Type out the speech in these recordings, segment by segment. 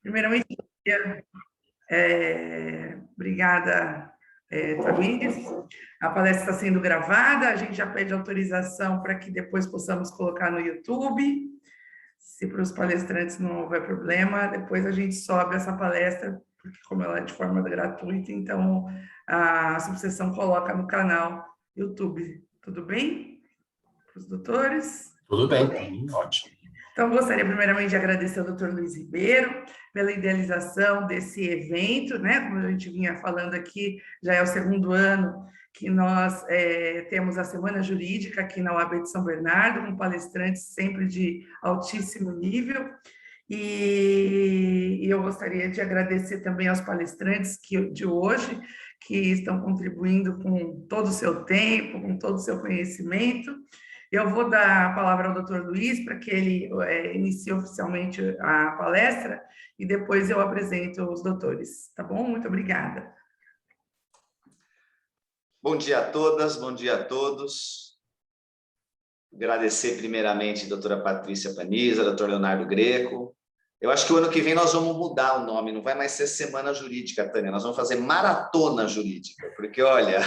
Primeiramente, obrigada, Tamires. A palestra está sendo gravada, a gente já pede autorização para que depois possamos colocar no YouTube. Se para os palestrantes não houver problema, depois a gente sobe essa palestra, porque como ela é de forma gratuita, então a subseção coloca no canal YouTube. Tudo bem? Para os doutores? Tudo bem, ótimo. Então, gostaria primeiramente de agradecer ao doutor Luiz Ribeiro pela idealização desse evento, né? Como a gente vinha falando aqui, já é o segundo ano que nós temos a Semana Jurídica aqui na UAB de São Bernardo, com palestrantes sempre de altíssimo nível. E eu gostaria de agradecer também aos palestrantes de hoje, que estão contribuindo com todo o seu tempo, com todo o seu conhecimento. Eu vou dar a palavra ao doutor Luiz para que ele inicie oficialmente a palestra e depois eu apresento os doutores, tá bom? Muito obrigada. Bom dia a todas, bom dia a todos. Agradecer primeiramente a doutora Patrícia Paniza, doutor Leonardo Greco. Eu acho que o ano que vem nós vamos mudar o nome, não vai mais ser Semana Jurídica, Tânia, nós vamos fazer Maratona Jurídica, porque, olha,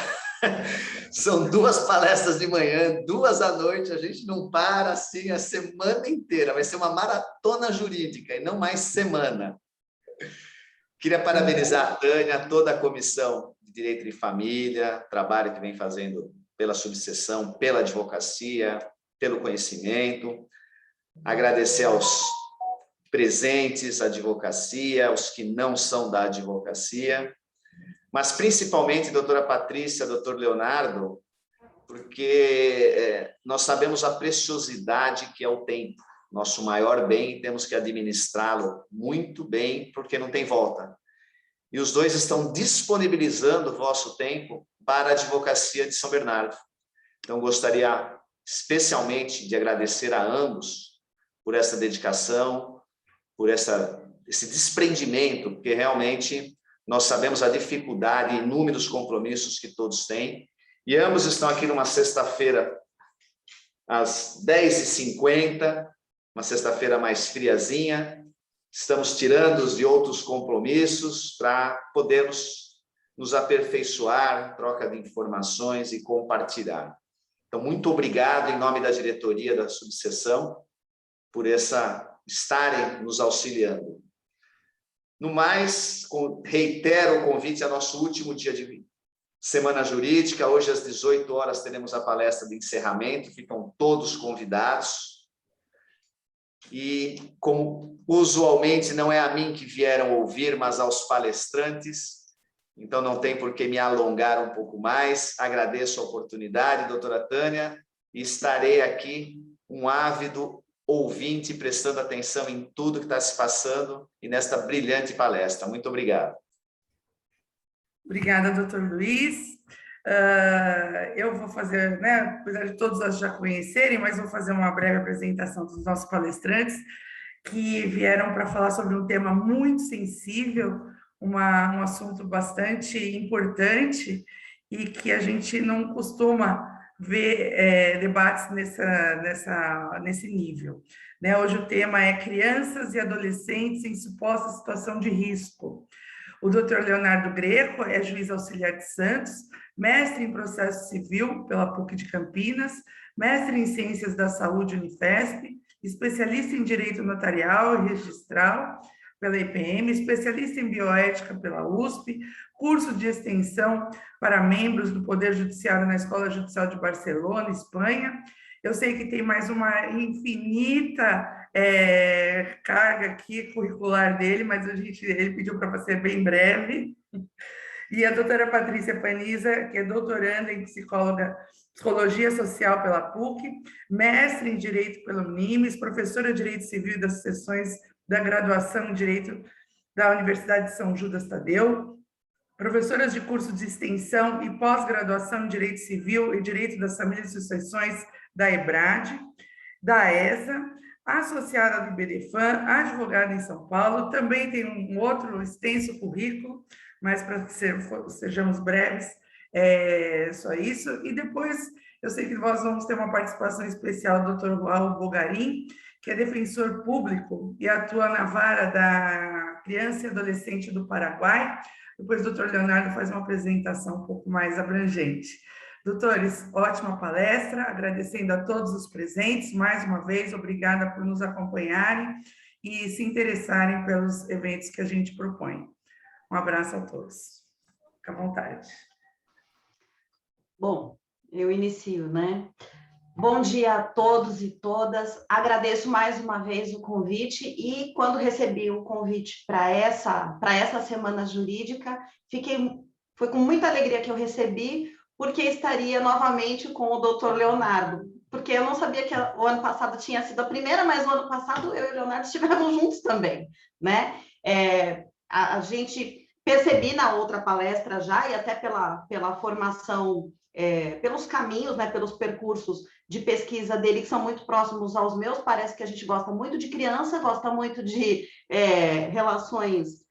são 2 palestras de manhã, 2 à noite, a gente não para assim a semana inteira, vai ser uma maratona jurídica e não mais semana. Queria parabenizar a Tânia, toda a Comissão de Direito de Família, trabalho que vem fazendo pela subseção, pela advocacia, pelo conhecimento, agradecer aos presentes, à advocacia, aos que não são da advocacia, mas principalmente, doutora Patrícia, doutor Leonardo, porque nós sabemos a preciosidade que é o tempo, nosso maior bem, e temos que administrá-lo muito bem, porque não tem volta. E os dois estão disponibilizando o vosso tempo para a advocacia de São Bernardo. Então, gostaria especialmente de agradecer a ambos por essa dedicação, por esse desprendimento, porque realmente nós sabemos a dificuldade e inúmeros compromissos que todos têm, e ambos estão aqui numa sexta-feira, às 10h50, uma sexta-feira mais friazinha, estamos tirando-os de outros compromissos para podermos nos aperfeiçoar, troca de informações e compartilhar. Então, muito obrigado em nome da diretoria da subseção por estarem nos auxiliando. No mais, reitero o convite a nosso último dia de Semana Jurídica. Hoje, às 18 horas, teremos a palestra de encerramento. Ficam todos convidados. E, como usualmente, não é a mim que vieram ouvir, mas aos palestrantes. Então, não tem por que me alongar um pouco mais. Agradeço a oportunidade, doutora Tânia, e estarei aqui, um ávido ouvinte, prestando atenção em tudo que está se passando e nesta brilhante palestra. Muito obrigado. Obrigada, doutor Luiz. Eu vou fazer, né, apesar de todos já conhecerem, mas vou fazer uma breve apresentação dos nossos palestrantes que vieram para falar sobre um tema muito sensível, um assunto bastante importante e que a gente não costuma ver debates nesse nível. Né? Hoje o tema é crianças e adolescentes em suposta situação de risco. O doutor Leonardo Greco é juiz auxiliar de Santos, mestre em processo civil pela PUC de Campinas, mestre em ciências da saúde Unifesp, especialista em direito notarial e registral pela IPM, especialista em bioética pela USP, curso de extensão para membros do Poder Judiciário na Escola Judicial de Barcelona, Espanha. Eu sei que tem mais uma infinita carga aqui curricular dele, mas ele pediu para ser bem breve. E a doutora Patrícia Paniza, que é doutoranda em Psicologia Social pela PUC, mestre em Direito pela Unimes, professora de Direito Civil das seções da graduação em Direito da Universidade de São Judas Tadeu, professoras de curso de extensão e pós-graduação em Direito Civil e Direito das Famílias e Sucessões da EBRAD, da ESA, associada do IBDFAM, advogada em São Paulo, também tem um outro extenso currículo, mas para que sejamos breves, só isso. E depois, eu sei que nós vamos ter uma participação especial do Dr. Raul Bogarin, que é defensor público e atua na vara da criança e adolescente do Paraguai. Depois o doutor Leonardo faz uma apresentação um pouco mais abrangente. Doutores, ótima palestra, agradecendo a todos os presentes, mais uma vez, obrigada por nos acompanharem e se interessarem pelos eventos que a gente propõe. Um abraço a todos. Fique à vontade. Bom, eu inicio, né? Bom dia a todos e todas. Agradeço mais uma vez o convite e quando recebi o convite para essa semana jurídica, foi com muita alegria que eu recebi, porque estaria novamente com o doutor Leonardo, porque eu não sabia que o ano passado tinha sido a primeira, mas o ano passado eu e o Leonardo estivemos juntos também, né? A gente percebi na outra palestra já, e até pela formação, pelos caminhos, né, pelos percursos de pesquisa dele, que são muito próximos aos meus, parece que a gente gosta muito de criança, gosta muito de relações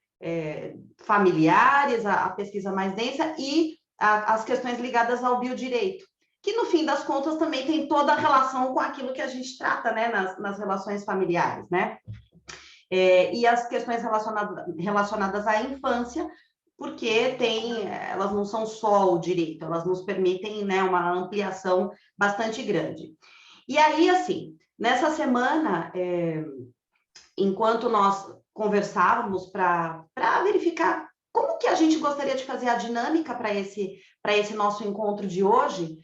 familiares, a pesquisa mais densa, e as questões ligadas ao biodireito, que no fim das contas também tem toda a relação com aquilo que a gente trata, né, nas relações familiares, né? E as questões relacionadas à infância, porque elas não são só o direito, elas nos permitem, né, uma ampliação bastante grande. E aí, assim, nessa semana, enquanto nós conversávamos para verificar como que a gente gostaria de fazer a dinâmica para esse nosso encontro de hoje,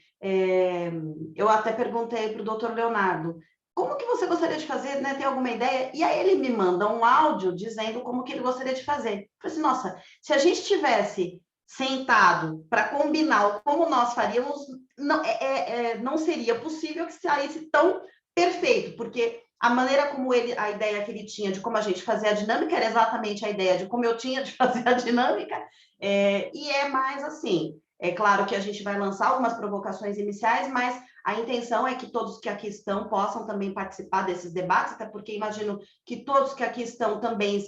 eu até perguntei para o doutor Leonardo, como que você gostaria de fazer, né? Tem alguma ideia? E aí ele me manda um áudio dizendo como que ele gostaria de fazer. Eu falei assim, nossa, se a gente tivesse sentado para combinar como nós faríamos, não seria possível que saísse tão perfeito, porque a maneira como a ideia que ele tinha de como a gente fazia a dinâmica era exatamente a ideia de como eu tinha de fazer a dinâmica, e é mais assim, é claro que a gente vai lançar algumas provocações iniciais, mas a intenção é que todos que aqui estão possam também participar desses debates, até porque imagino que todos que aqui estão também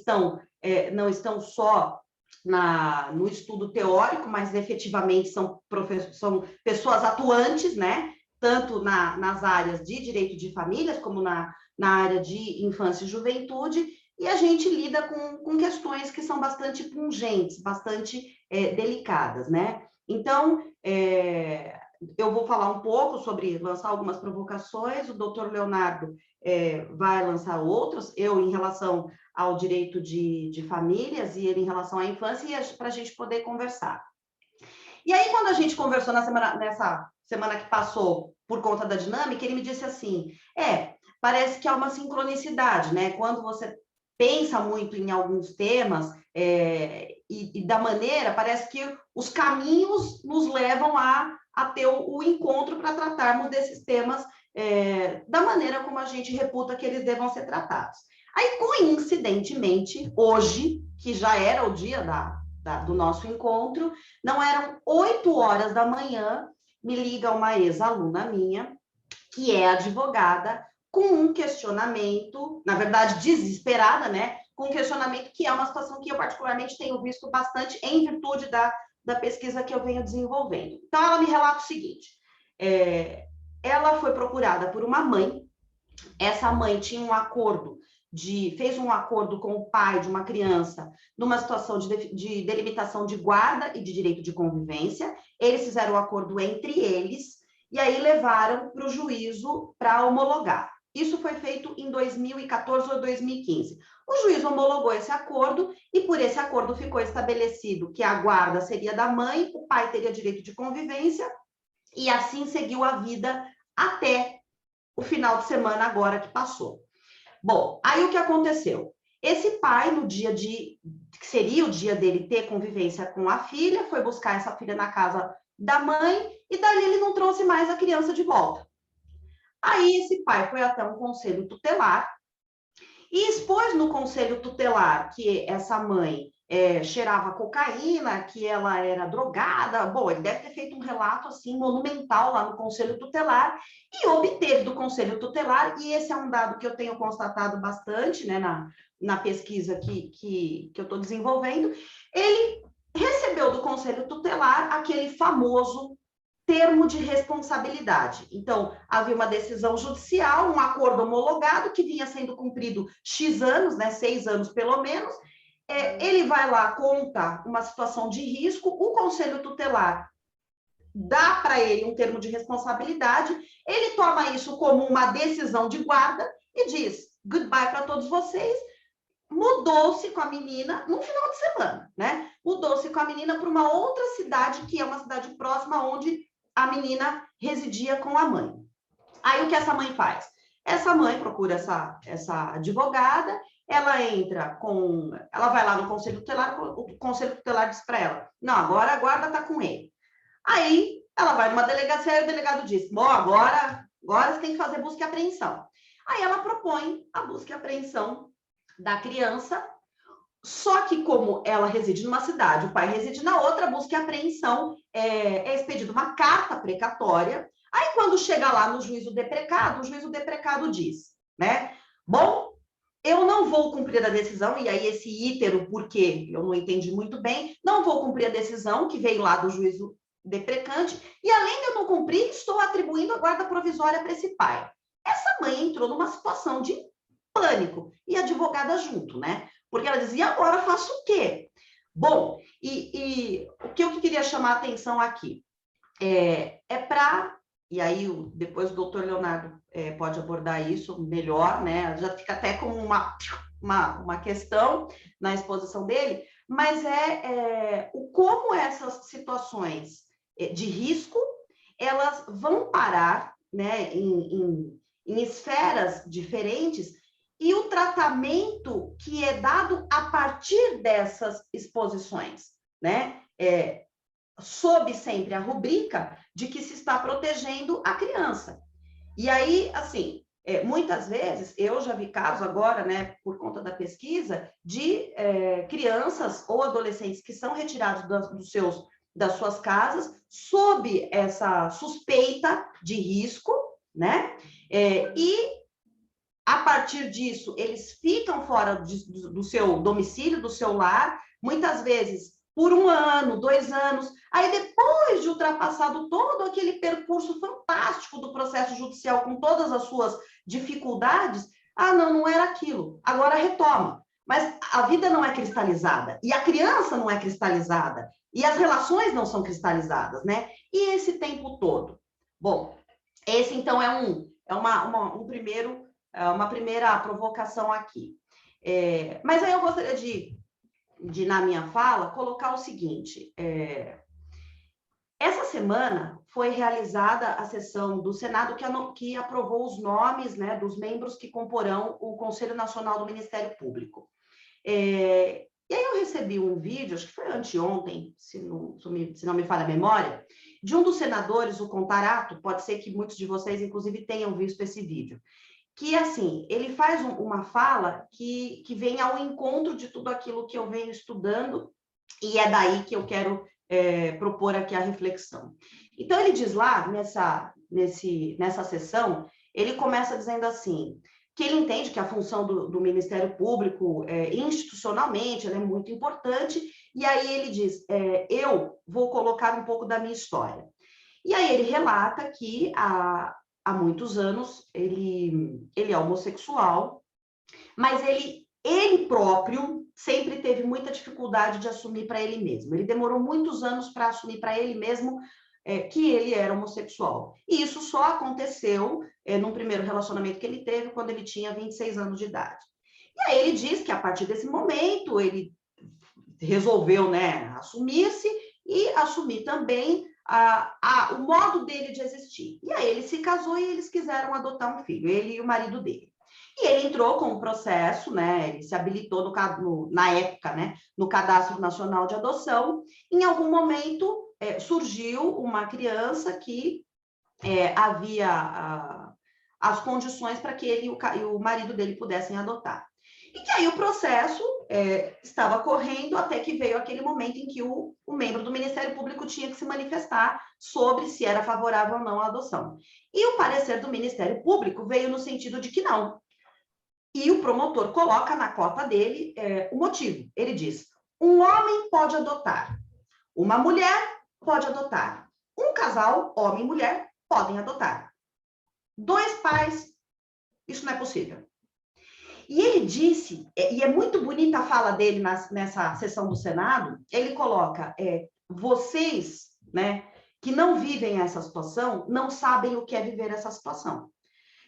não estão só no estudo teórico, mas efetivamente são pessoas atuantes, né? Tanto nas áreas de direito de famílias, como na área de infância e juventude, e a gente lida com questões que são bastante pungentes, bastante delicadas, né? Então, eu vou falar um pouco sobre lançar algumas provocações, o doutor Leonardo vai lançar outras, eu em relação ao direito de famílias e ele em relação à infância, e para a gente poder conversar. E aí, quando a gente conversou nessa semana que passou, por conta da dinâmica, ele me disse assim, parece que há uma sincronicidade, né? Quando você pensa muito em alguns temas, e da maneira, parece que os caminhos nos levam a ter o encontro para tratarmos desses temas da maneira como a gente reputa que eles devam ser tratados. Aí, coincidentemente, hoje, que já era o dia do nosso encontro, não eram 8 horas da manhã, me liga uma ex-aluna minha, que é advogada, com um questionamento, na verdade, desesperada, né? Com um questionamento que é uma situação que eu particularmente tenho visto bastante em virtude da pesquisa que eu venho desenvolvendo. Então, ela me relata o seguinte, ela foi procurada por uma mãe, essa mãe tinha um acordo, fez um acordo com o pai de uma criança numa situação de delimitação de guarda e de direito de convivência, eles fizeram um acordo entre eles, e aí levaram para o juízo para homologar. Isso foi feito em 2014 ou 2015. O juiz homologou esse acordo e por esse acordo ficou estabelecido que a guarda seria da mãe, o pai teria direito de convivência e assim seguiu a vida até o final de semana agora que passou. Bom, aí o que aconteceu? Esse pai, no dia que seria o dia dele ter convivência com a filha, foi buscar essa filha na casa da mãe e dali ele não trouxe mais a criança de volta. Aí esse pai foi até um conselho tutelar e expôs no conselho tutelar que essa mãe cheirava cocaína, que ela era drogada. Bom, ele deve ter feito um relato assim monumental lá no conselho tutelar e obteve do conselho tutelar, e esse é um dado que eu tenho constatado bastante, né, na pesquisa que eu estou desenvolvendo, ele recebeu do conselho tutelar aquele famoso termo de responsabilidade. Então, havia uma decisão judicial, um acordo homologado que vinha sendo cumprido X anos, né, 6 anos pelo menos, ele vai lá, conta uma situação de risco, o conselho tutelar dá para ele um termo de responsabilidade, ele toma isso como uma decisão de guarda e diz goodbye para todos vocês, mudou-se com a menina no final de semana, né? Mudou-se com a menina para uma outra cidade, que é uma cidade próxima, onde a menina residia com a mãe. Aí, o que essa mãe faz? Essa mãe procura essa advogada, ela vai lá no conselho tutelar, o conselho tutelar diz para ela, não, agora a guarda está com ele. Aí, ela vai numa delegacia e o delegado diz, bom, agora você tem que fazer busca e apreensão. Aí, ela propõe a busca e apreensão da criança, só que como ela reside numa cidade, o pai reside na outra, a busca e apreensão é expedida uma carta precatória. Aí, quando chega lá no juízo deprecado, o juízo deprecado diz, né, bom, eu não vou cumprir a decisão, e aí esse ítero, porque eu não entendi muito bem, não vou cumprir a decisão que veio lá do juízo deprecante, e além de eu não cumprir, estou atribuindo a guarda provisória para esse pai. Essa mãe entrou numa situação de pânico, e a advogada junto, né? Porque ela dizia, agora faço o quê? Bom, e o que eu queria chamar a atenção aqui e aí depois o doutor Leonardo pode abordar isso melhor, né? Já fica até como uma questão na exposição dele, mas como essas situações de risco, elas vão parar, né, em esferas diferentes, e o tratamento que é dado a partir dessas exposições, né? Sob sempre a rubrica de que se está protegendo a criança. E aí, assim, muitas vezes, eu já vi casos agora, né, por conta da pesquisa, de crianças ou adolescentes que são retirados das suas casas sob essa suspeita de risco, né? E a partir disso, eles ficam fora do seu domicílio, do seu lar, muitas vezes por 1 ano, 2 anos. Aí, depois de ultrapassado todo aquele percurso fantástico do processo judicial, com todas as suas dificuldades, não era aquilo, agora retoma. Mas a vida não é cristalizada, e a criança não é cristalizada, e as relações não são cristalizadas, né? E esse tempo todo? Bom, esse, então, uma primeira provocação aqui. Mas aí eu gostaria de, na minha fala, colocar o seguinte, essa semana foi realizada a sessão do Senado que aprovou os nomes, né, dos membros que comporão o Conselho Nacional do Ministério Público. E aí eu recebi um vídeo, acho que foi anteontem, se não me falha a memória, de um dos senadores, o Contarato, pode ser que muitos de vocês, inclusive, tenham visto esse vídeo, que, assim, ele faz uma fala que vem ao encontro de tudo aquilo que eu venho estudando, e é daí que eu quero propor aqui a reflexão. Então, ele diz lá, nessa sessão, ele começa dizendo assim, que ele entende que a função do Ministério Público, institucionalmente, ela é muito importante, e aí ele diz, eu vou colocar um pouco da minha história. E aí ele relata que há muitos anos ele é homossexual, mas ele próprio sempre teve muita dificuldade de assumir para ele mesmo. Ele demorou muitos anos para assumir para ele mesmo que ele era homossexual. E isso só aconteceu num primeiro relacionamento que ele teve quando ele tinha 26 anos de idade. E aí ele diz que a partir desse momento ele resolveu, né, assumir-se e assumir também o modo dele de existir. E aí ele se casou e eles quiseram adotar um filho, ele e o marido dele. E ele entrou com um processo, né, ele se habilitou na época, né, no Cadastro Nacional de Adoção. Em algum momento surgiu uma criança que havia as condições para que ele e o marido dele pudessem adotar. E que aí o processo estava correndo até que veio aquele momento em que o membro do Ministério Público tinha que se manifestar sobre se era favorável ou não à adoção. E o parecer do Ministério Público veio no sentido de que não. E o promotor coloca na cota dele o motivo. Ele diz, um homem pode adotar, uma mulher pode adotar, um casal, homem e mulher, podem adotar. 2 pais, isso não é possível. E ele disse, e é muito bonita a fala dele nessa sessão do Senado, ele coloca, vocês, né, que não vivem essa situação, não sabem o que é viver essa situação.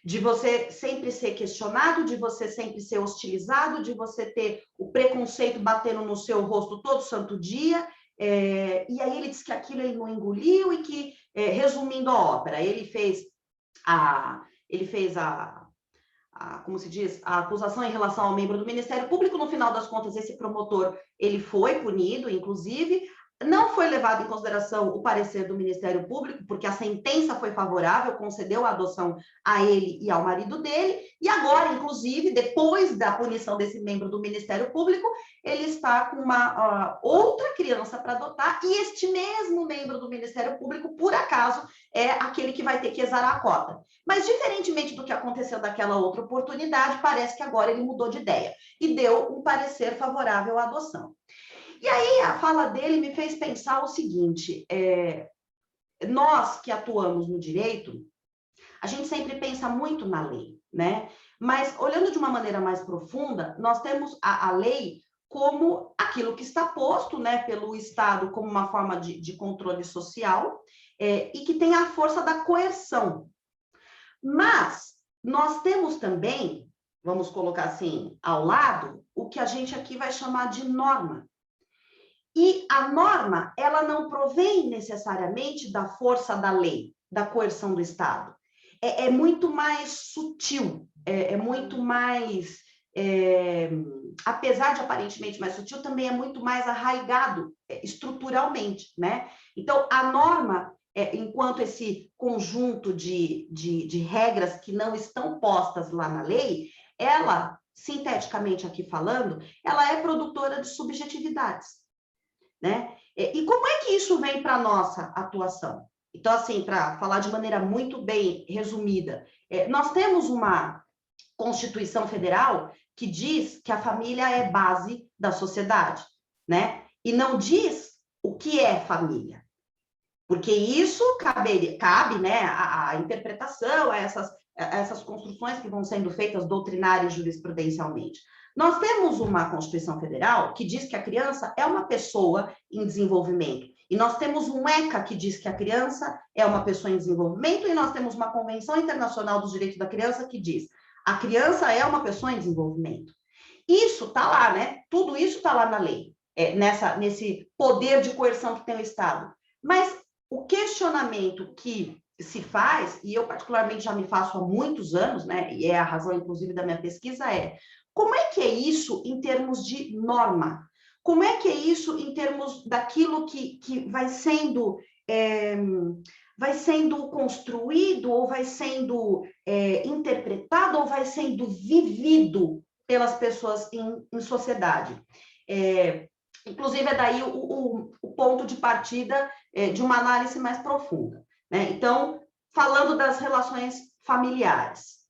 De você sempre ser questionado, de você sempre ser hostilizado, de você ter o preconceito batendo no seu rosto todo santo dia, e aí ele disse que aquilo ele não engoliu e que, resumindo a ópera, ele fez como se diz, a acusação em relação ao membro do Ministério Público. No final das contas, esse promotor, ele foi punido, inclusive, não foi levado em consideração o parecer do Ministério Público, porque a sentença foi favorável, concedeu a adoção a ele e ao marido dele, e agora, inclusive, depois da punição desse membro do Ministério Público, ele está com uma outra criança para adotar, e este mesmo membro do Ministério Público, por acaso, é aquele que vai ter que exarar a cota. Mas, diferentemente do que aconteceu daquela outra oportunidade, parece que agora ele mudou de ideia e deu um parecer favorável à adoção. E aí a fala dele me fez pensar o seguinte, nós que atuamos no direito, a gente sempre pensa muito na lei, né? Mas olhando de uma maneira mais profunda, nós temos a lei como aquilo que está posto, né, pelo Estado como uma forma de controle social, e que tem a força da coerção. Mas nós temos também, vamos colocar assim, ao lado, o que a gente aqui vai chamar de norma. E a norma, ela não provém necessariamente da força da lei, da coerção do Estado. É muito mais sutil, é muito mais, apesar de aparentemente mais sutil, também é muito mais arraigado estruturalmente, né? Então, a norma, enquanto esse conjunto de regras que não estão postas lá na lei, ela, sinteticamente aqui falando, ela é produtora de subjetividades. Né? E como é que isso vem para a nossa atuação? Então, assim, para falar de maneira muito bem resumida, nós temos uma Constituição Federal que diz que a família é base da sociedade, né? E não diz o que é família, porque isso cabe, né, a interpretação, a essas construções que vão sendo feitas doutrinária e jurisprudencialmente. Nós temos uma Constituição Federal que diz que a criança é uma pessoa em desenvolvimento. E nós temos um ECA que diz que a criança é uma pessoa em desenvolvimento, e nós temos uma Convenção Internacional dos Direitos da Criança que diz a criança é uma pessoa em desenvolvimento. Isso está lá, né? Tudo isso está lá na lei, nesse poder de coerção que tem o Estado. Mas o questionamento que se faz, e eu particularmente já me faço há muitos anos, né? E é a razão, inclusive, da minha pesquisa, como é que é isso em termos de norma? Como é que é isso em termos daquilo que vai sendo construído, ou vai sendo interpretado, ou vai sendo vivido pelas pessoas em sociedade? Inclusive, é daí o ponto de partida de uma análise mais profunda, né? Então, falando das relações familiares,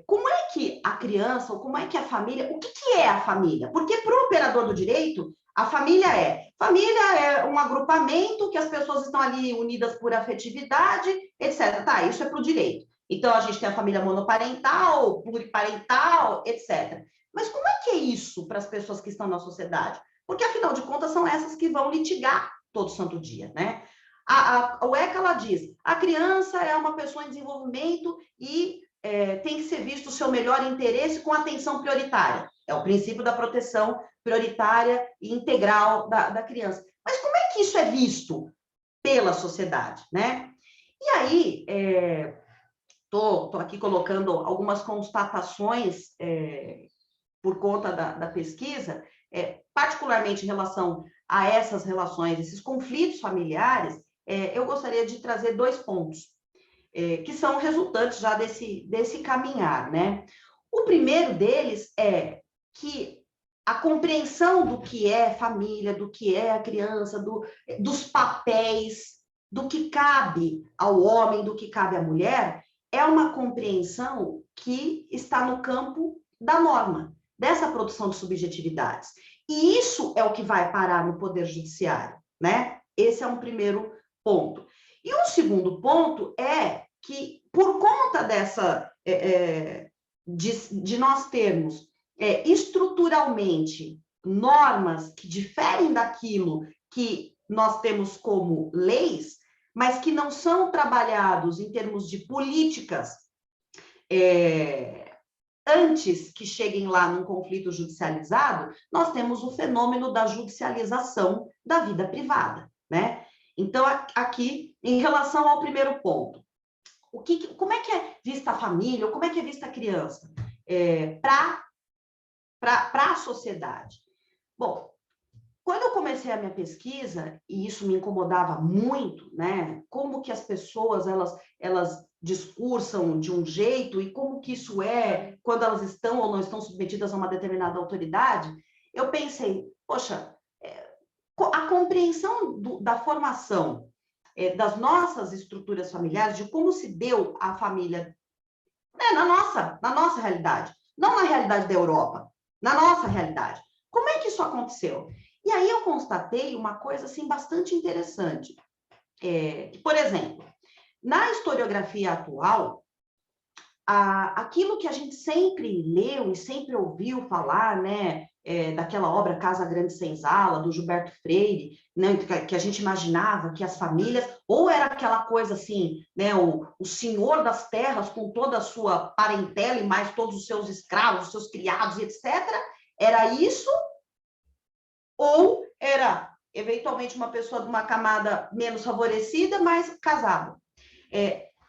como é que a criança, ou como é que a família, o que é a família? Porque para o operador do direito, a família é um agrupamento que as pessoas estão ali unidas por afetividade, etc. Tá, isso é para o direito. Então, a gente tem a família monoparental, pluriparental, etc. Mas como é que é isso para as pessoas que estão na sociedade? Porque, afinal de contas, são essas que vão litigar todo santo dia, né? O ECA, ela diz, a criança é uma pessoa em desenvolvimento e tem que ser visto o seu melhor interesse com atenção prioritária. É o princípio da proteção prioritária e integral da criança. Mas como é que isso é visto pela sociedade, né? E aí, tô aqui colocando algumas constatações por conta da pesquisa, particularmente em relação a essas relações, esses conflitos familiares, eu gostaria de trazer 2 pontos, que são resultantes já desse caminhar, né? O primeiro deles é que a compreensão do que é família, do que é a criança, dos papéis, do que cabe ao homem, do que cabe à mulher, é uma compreensão que está no campo da norma, dessa produção de subjetividades. E isso é o que vai parar no Poder Judiciário, né? Esse é um primeiro ponto. E um segundo ponto é que, por conta de nós termos estruturalmente normas que diferem daquilo que nós temos como leis, mas que não são trabalhados em termos de políticas antes que cheguem lá num conflito judicializado, nós temos o fenômeno da judicialização da vida privada, né? Então, aqui, em relação ao primeiro ponto, como é que é vista a família, ou como é que é vista a criança para a sociedade? Bom, quando eu comecei a minha pesquisa, e isso me incomodava muito, né? Como que as pessoas, elas discursam de um jeito e como que isso é quando elas estão ou não estão submetidas a uma determinada autoridade, eu pensei, poxa, a compreensão da formação das nossas estruturas familiares, de como se deu a família na nossa realidade, não na realidade da Europa, na nossa realidade. Como é que isso aconteceu? E aí eu constatei uma coisa assim bastante interessante. Que, por exemplo, na historiografia atual, aquilo que a gente sempre leu e sempre ouviu falar, né, daquela obra Casa Grande Senzala, do Gilberto Freire, né, que a gente imaginava que as famílias, ou era aquela coisa assim, né, o senhor das terras com toda a sua parentela e mais todos os seus escravos, os seus criados, etc. Era isso, ou era, eventualmente, uma pessoa de uma camada menos favorecida, mas casada.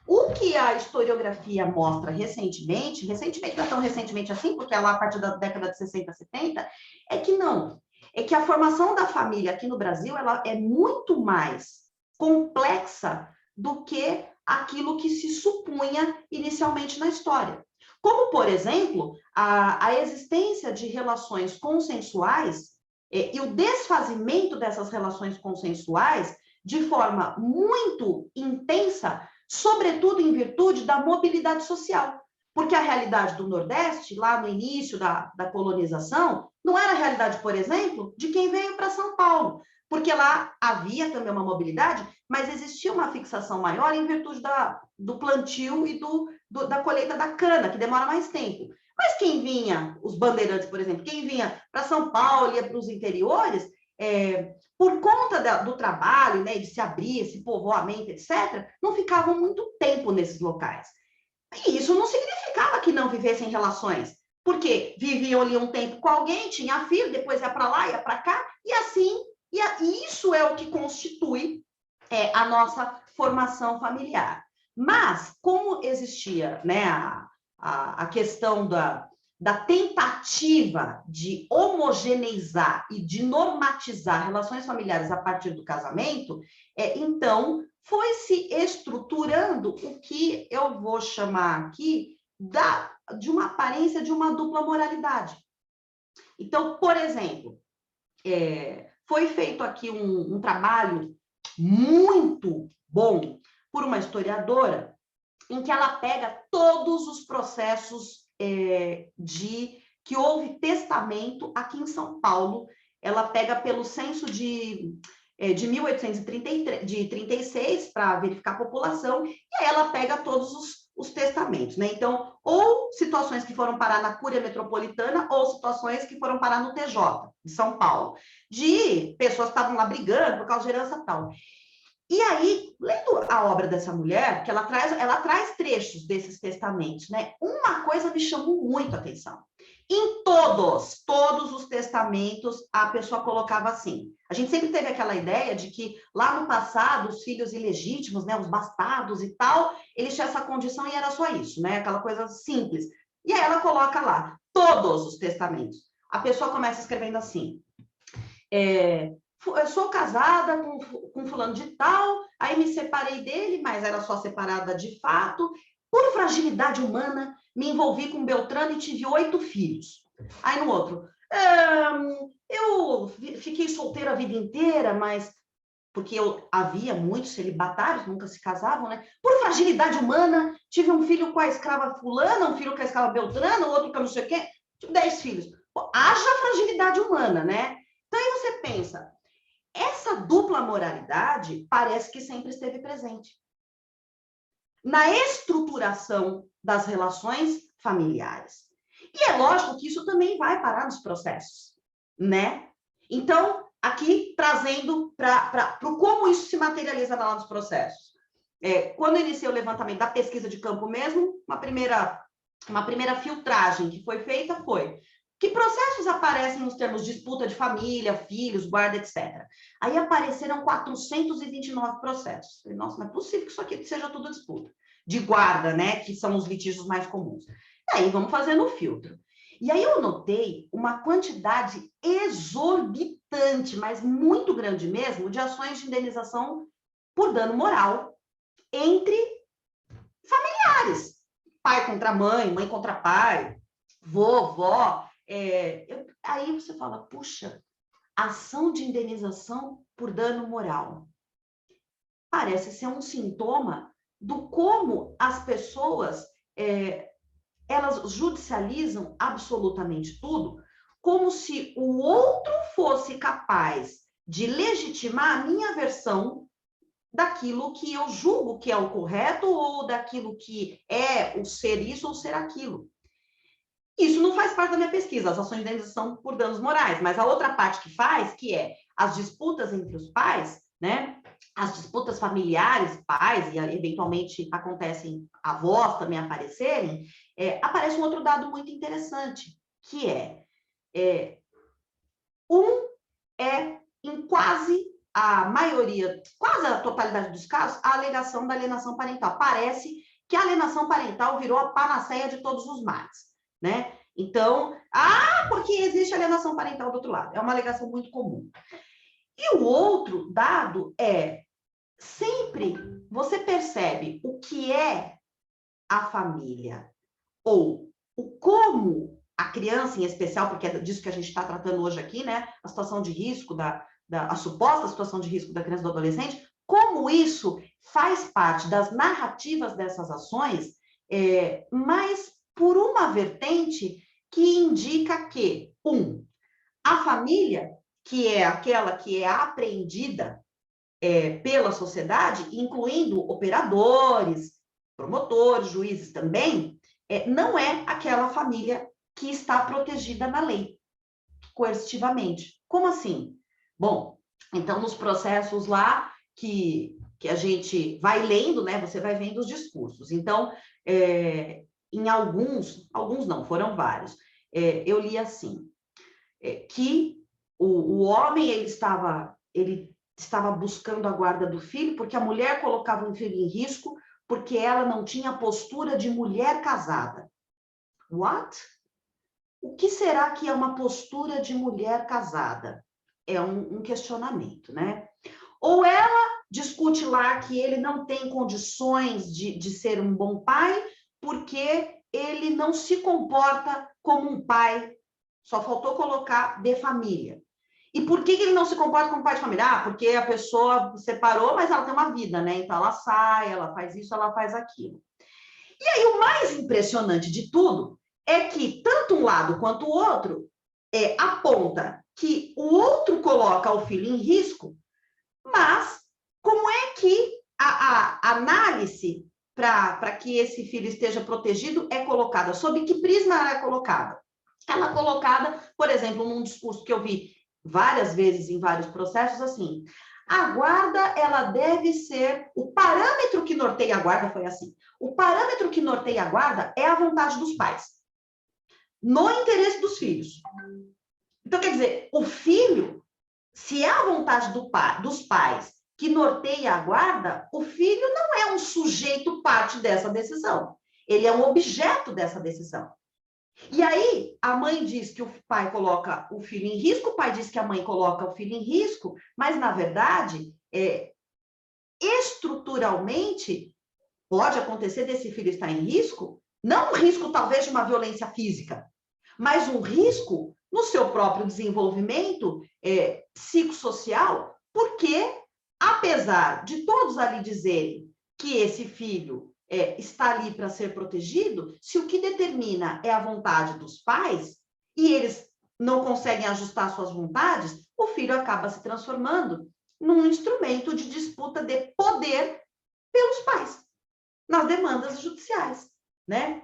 O que a historiografia mostra recentemente não é tão recentemente assim, porque é lá a partir da década de 60, 70, é que não. É que a formação da família aqui no Brasil, ela é muito mais complexa do que aquilo que se supunha inicialmente na história. Como, por exemplo, a existência de relações consensuais e o desfazimento dessas relações consensuais de forma muito intensa, sobretudo em virtude da mobilidade social. Porque a realidade do Nordeste, lá no início da colonização, não era a realidade, por exemplo, de quem veio para São Paulo, porque lá havia também uma mobilidade, mas existia uma fixação maior em virtude do plantio e da colheita da cana, que demora mais tempo. Mas quem vinha, os bandeirantes, por exemplo, quem vinha para São Paulo, ia para os interiores, por conta do trabalho, né, de se abrir, esse povoamento, etc., não ficavam muito tempo nesses locais. E isso não significava que não vivessem relações, porque viviam ali um tempo com alguém, tinha filho, depois ia para lá, ia para cá, e assim, e isso é o que constitui a nossa formação familiar. Mas, como existia, né, a questão da tentativa de homogeneizar e de normatizar relações familiares a partir do casamento, então foi se estruturando o que eu vou chamar aqui de uma aparência de uma dupla moralidade. Então, por exemplo, foi feito aqui um trabalho muito bom por uma historiadora, em que ela pega todos os processos que houve testamento aqui em São Paulo. Ela pega pelo censo de 1836 para verificar a população, e aí ela pega todos os testamentos, né? Então, ou situações que foram parar na Cúria Metropolitana, ou situações que foram parar no TJ, de São Paulo, de pessoas que estavam lá brigando por causa de herança tal. E aí, lendo a obra dessa mulher, que ela traz trechos desses testamentos, né? Uma coisa me chamou muito a atenção. Em todos os testamentos, a pessoa colocava assim. A gente sempre teve aquela ideia de que lá no passado, os filhos ilegítimos, né, os bastardos e tal, eles tinham essa condição e era só isso, né? Aquela coisa simples. E aí ela coloca lá, todos os testamentos. A pessoa começa escrevendo assim, eu sou casada com fulano de tal, aí me separei dele, mas era só separada de fato. Por fragilidade humana, me envolvi com Beltrano e tive 8 filhos. Aí no outro, eu fiquei solteira a vida inteira, mas porque havia muitos celibatários, nunca se casavam, né? Por fragilidade humana, tive um filho com a escrava fulana, um filho com a escrava Beltrano, outro com não sei o quê, tive 10 filhos. Pô, haja fragilidade humana, né? Então aí você pensa, essa dupla moralidade parece que sempre esteve presente. na estruturação das relações familiares. E é lógico que isso também vai parar nos processos, né? Então, aqui trazendo para como isso se materializa lá nos processos. Quando eu iniciei o levantamento da pesquisa de campo mesmo, uma primeira filtragem que foi feita foi que processos aparecem nos termos disputa de família, filhos, guarda, etc. Aí apareceram 429 processos. Falei, nossa, não é possível que isso aqui seja tudo disputa. De guarda, né, que são os litígios mais comuns. E aí vamos fazendo o filtro. E aí eu notei uma quantidade exorbitante, mas muito grande mesmo, de ações de indenização por dano moral entre familiares. Pai contra mãe, mãe contra pai, vovó. Aí você fala, puxa, ação de indenização por dano moral. Parece ser um sintoma do como as pessoas, elas judicializam absolutamente tudo, como se o outro fosse capaz de legitimar a minha versão daquilo que eu julgo que é o correto ou daquilo que é o ser isso ou ser aquilo. Isso não faz parte da minha pesquisa, as ações de indenização por danos morais, mas a outra parte que faz, que é as disputas entre os pais, né? As disputas familiares, pais, e eventualmente acontecem avós também aparecerem, aparece um outro dado muito interessante, que em quase a maioria, quase a totalidade dos casos, a alegação da alienação parental. Parece que a alienação parental virou a panaceia de todos os males, né? Então, porque existe alienação parental do outro lado. É uma alegação muito comum. E o outro dado sempre você percebe o que é a família, ou o como a criança em especial, porque é disso que a gente está tratando hoje aqui, né? A situação de risco, a suposta situação de risco da criança e do adolescente, como isso faz parte das narrativas dessas ações, mas por uma vertente que indica que, a família, que é aquela que é apreendida pela sociedade, incluindo operadores, promotores, juízes também, não é aquela família que está protegida na lei, coercitivamente. Como assim? Bom, então, nos processos lá que a gente vai lendo, né, você vai vendo os discursos. Então, em alguns não, foram vários, eu li assim, que o homem ele estava buscando a guarda do filho porque a mulher colocava o filho em risco porque ela não tinha postura de mulher casada. What? O que será que é uma postura de mulher casada? É um questionamento, né? Ou ela discute lá que ele não tem condições de ser um bom pai porque ele não se comporta como um pai, só faltou colocar de família. E por que ele não se comporta como pai de família? Porque a pessoa separou, mas ela tem uma vida, né? Então ela sai, ela faz isso, ela faz aquilo. E aí o mais impressionante de tudo é que tanto um lado quanto o outro aponta que o outro coloca o filho em risco, mas como é que a análise para que esse filho esteja protegido é colocada? Sob que prisma ela é colocada? Ela é colocada, por exemplo, num discurso que eu vi várias vezes em vários processos, assim, a guarda, ela deve ser, o parâmetro que norteia a guarda foi assim, o parâmetro que norteia a guarda é a vontade dos pais, no interesse dos filhos. Então, quer dizer, o filho, se é a vontade dos pais que norteia a guarda, o filho não é um sujeito parte dessa decisão, ele é um objeto dessa decisão. E aí, a mãe diz que o pai coloca o filho em risco, o pai diz que a mãe coloca o filho em risco, mas, na verdade, estruturalmente, pode acontecer desse filho estar em risco, não um risco, talvez, de uma violência física, mas um risco no seu próprio desenvolvimento psicossocial, porque, apesar de todos ali dizerem que esse filho está ali para ser protegido, se o que determina é a vontade dos pais, e eles não conseguem ajustar suas vontades, o filho acaba se transformando num instrumento de disputa de poder pelos pais, nas demandas judiciais, né?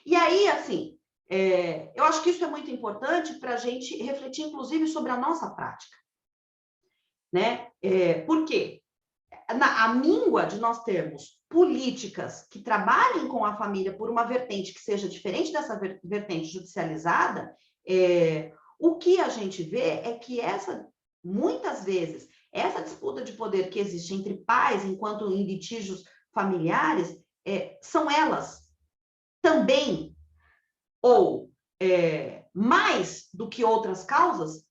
E aí, assim, eu acho que isso é muito importante para a gente refletir, inclusive, sobre a nossa prática, né? Por quê? A míngua de nós termos políticas que trabalhem com a família por uma vertente que seja diferente dessa vertente judicializada, o que a gente vê é que muitas vezes, essa disputa de poder que existe entre pais, enquanto em litígios familiares, são elas também, ou mais do que outras causas,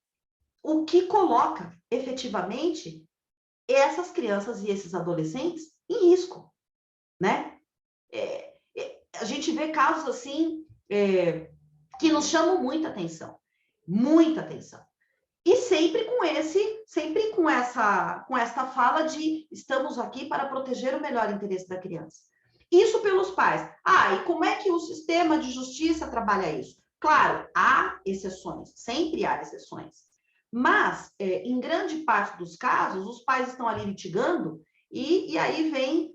o que coloca efetivamente essas crianças e esses adolescentes em risco, né? A gente vê casos assim que nos chamam muita atenção. E sempre com essa fala de estamos aqui para proteger o melhor interesse da criança. Isso pelos pais. E como é que o sistema de justiça trabalha isso? Claro, há exceções, sempre há exceções. Mas, em grande parte dos casos, os pais estão ali litigando e aí vem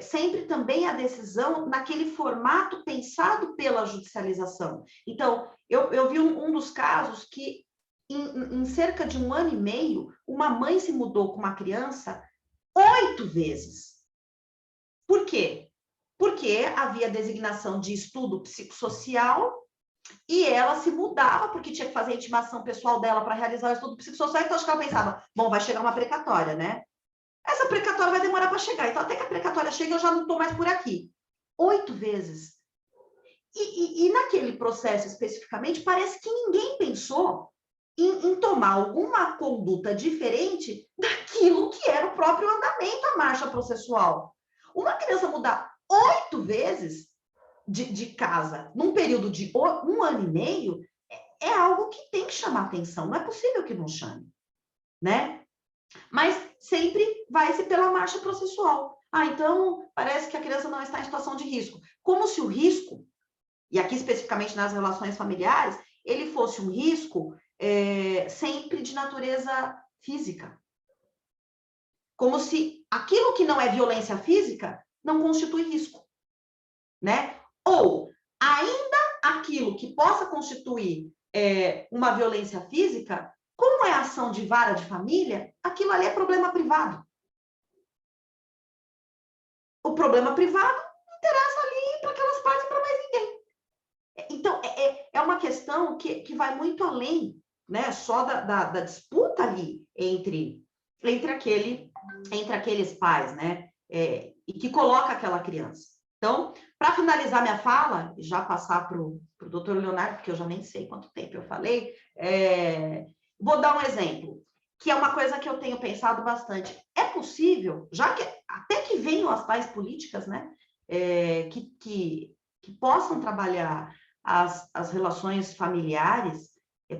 sempre também a decisão naquele formato pensado pela judicialização. Então, eu vi um dos casos que, em cerca de 1 ano e meio, uma mãe se mudou com uma criança 8 vezes. Por quê? Porque havia designação de estudo psicossocial e ela se mudava porque tinha que fazer a intimação pessoal dela para realizar o estudo psicossocial. Então, acho que ela pensava, bom, vai chegar uma precatória, né? Essa precatória vai demorar para chegar. Então, até que a precatória chegue, eu já não estou mais por aqui. 8 vezes. E naquele processo especificamente, parece que ninguém pensou em tomar alguma conduta diferente daquilo que era o próprio andamento, a marcha processual. Uma criança mudar 8 vezes de casa num período de 1 ano e meio é algo que tem que chamar atenção. Não é possível que não chame, né? Mas sempre vai-se pela marcha processual. Então parece que a criança não está em situação de risco. Como se o risco, e aqui especificamente nas relações familiares, ele fosse um risco sempre de natureza física. Como se aquilo que não é violência física não constitui risco, né? Ou ainda aquilo que possa constituir uma violência física, como é ação de vara de família, aquilo ali é problema privado. O problema privado não interessa ali para aquelas partes e para mais ninguém. Então, é uma questão que vai muito além, né, só da disputa ali entre aqueles pais, né, e que coloca aquela criança. Então, para finalizar minha fala, e já passar para o doutor Leonardo, porque eu já nem sei quanto tempo eu falei, vou dar um exemplo, que é uma coisa que eu tenho pensado bastante. É possível, já que até que venham as tais políticas, né, que possam trabalhar as relações familiares,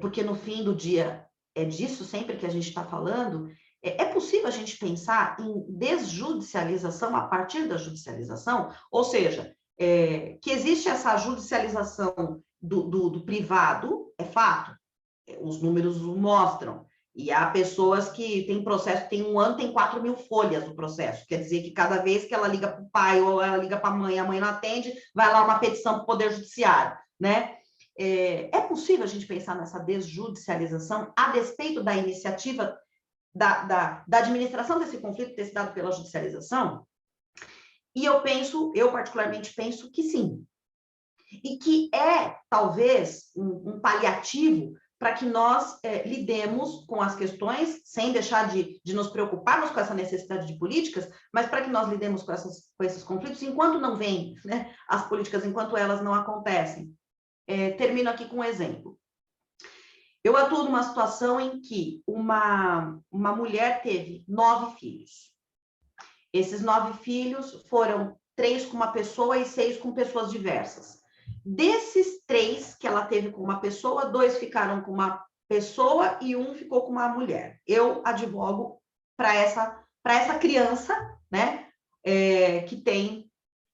porque no fim do dia é disso sempre que a gente está falando, é possível a gente pensar em desjudicialização a partir da judicialização? Ou seja, que existe essa judicialização do privado, é fato, os números mostram, e há pessoas que têm processo, tem 1 ano, tem 4.000 folhas do processo, quer dizer que cada vez que ela liga para o pai ou ela liga para a mãe não atende, vai lá uma petição para o Poder Judiciário, né? É possível a gente pensar nessa desjudicialização a despeito da iniciativa da administração desse conflito ter se dado pela judicialização? E eu particularmente penso que sim. E que talvez, um paliativo para que nós lidemos com as questões, sem deixar de nos preocuparmos com essa necessidade de políticas, mas para que nós lidemos com esses conflitos enquanto não vêm, né, as políticas, enquanto elas não acontecem. Termino aqui com um exemplo. Eu atuo numa situação em que uma mulher teve 9 filhos. Esses 9 filhos foram 3 com uma pessoa e 6 com pessoas diversas. Desses 3 que ela teve com uma pessoa, 2 ficaram com uma pessoa e 1 ficou com uma mulher. Eu advogo para essa criança, né, que tem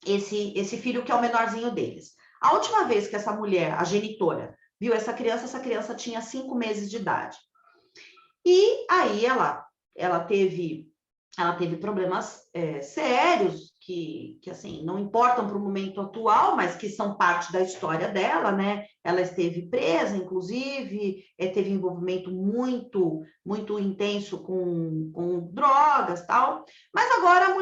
esse filho que é o menorzinho deles. A última vez que essa mulher, a genitora, viu essa criança tinha 5 meses de idade. E aí ela teve problemas sérios que assim, não importam para o momento atual, mas que são parte da história dela, né? Ela esteve presa, inclusive, teve envolvimento muito, muito intenso com drogas, tal. Mas agora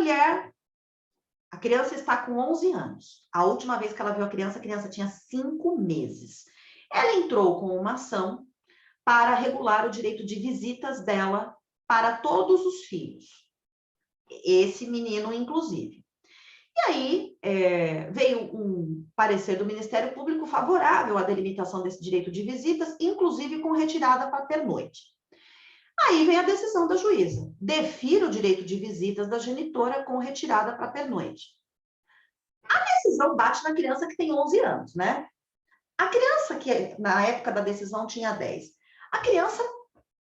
a criança está com 11 anos. A última vez que ela viu a criança tinha 5 meses. Ela entrou com uma ação para regular o direito de visitas dela para todos os filhos. Esse menino, inclusive. E aí veio um parecer do Ministério Público favorável à delimitação desse direito de visitas, inclusive com retirada para pernoite. Aí vem a decisão da juíza. Defira o direito de visitas da genitora com retirada para pernoite. A decisão bate na criança que tem 11 anos, né? A criança que na época da decisão tinha 10. A criança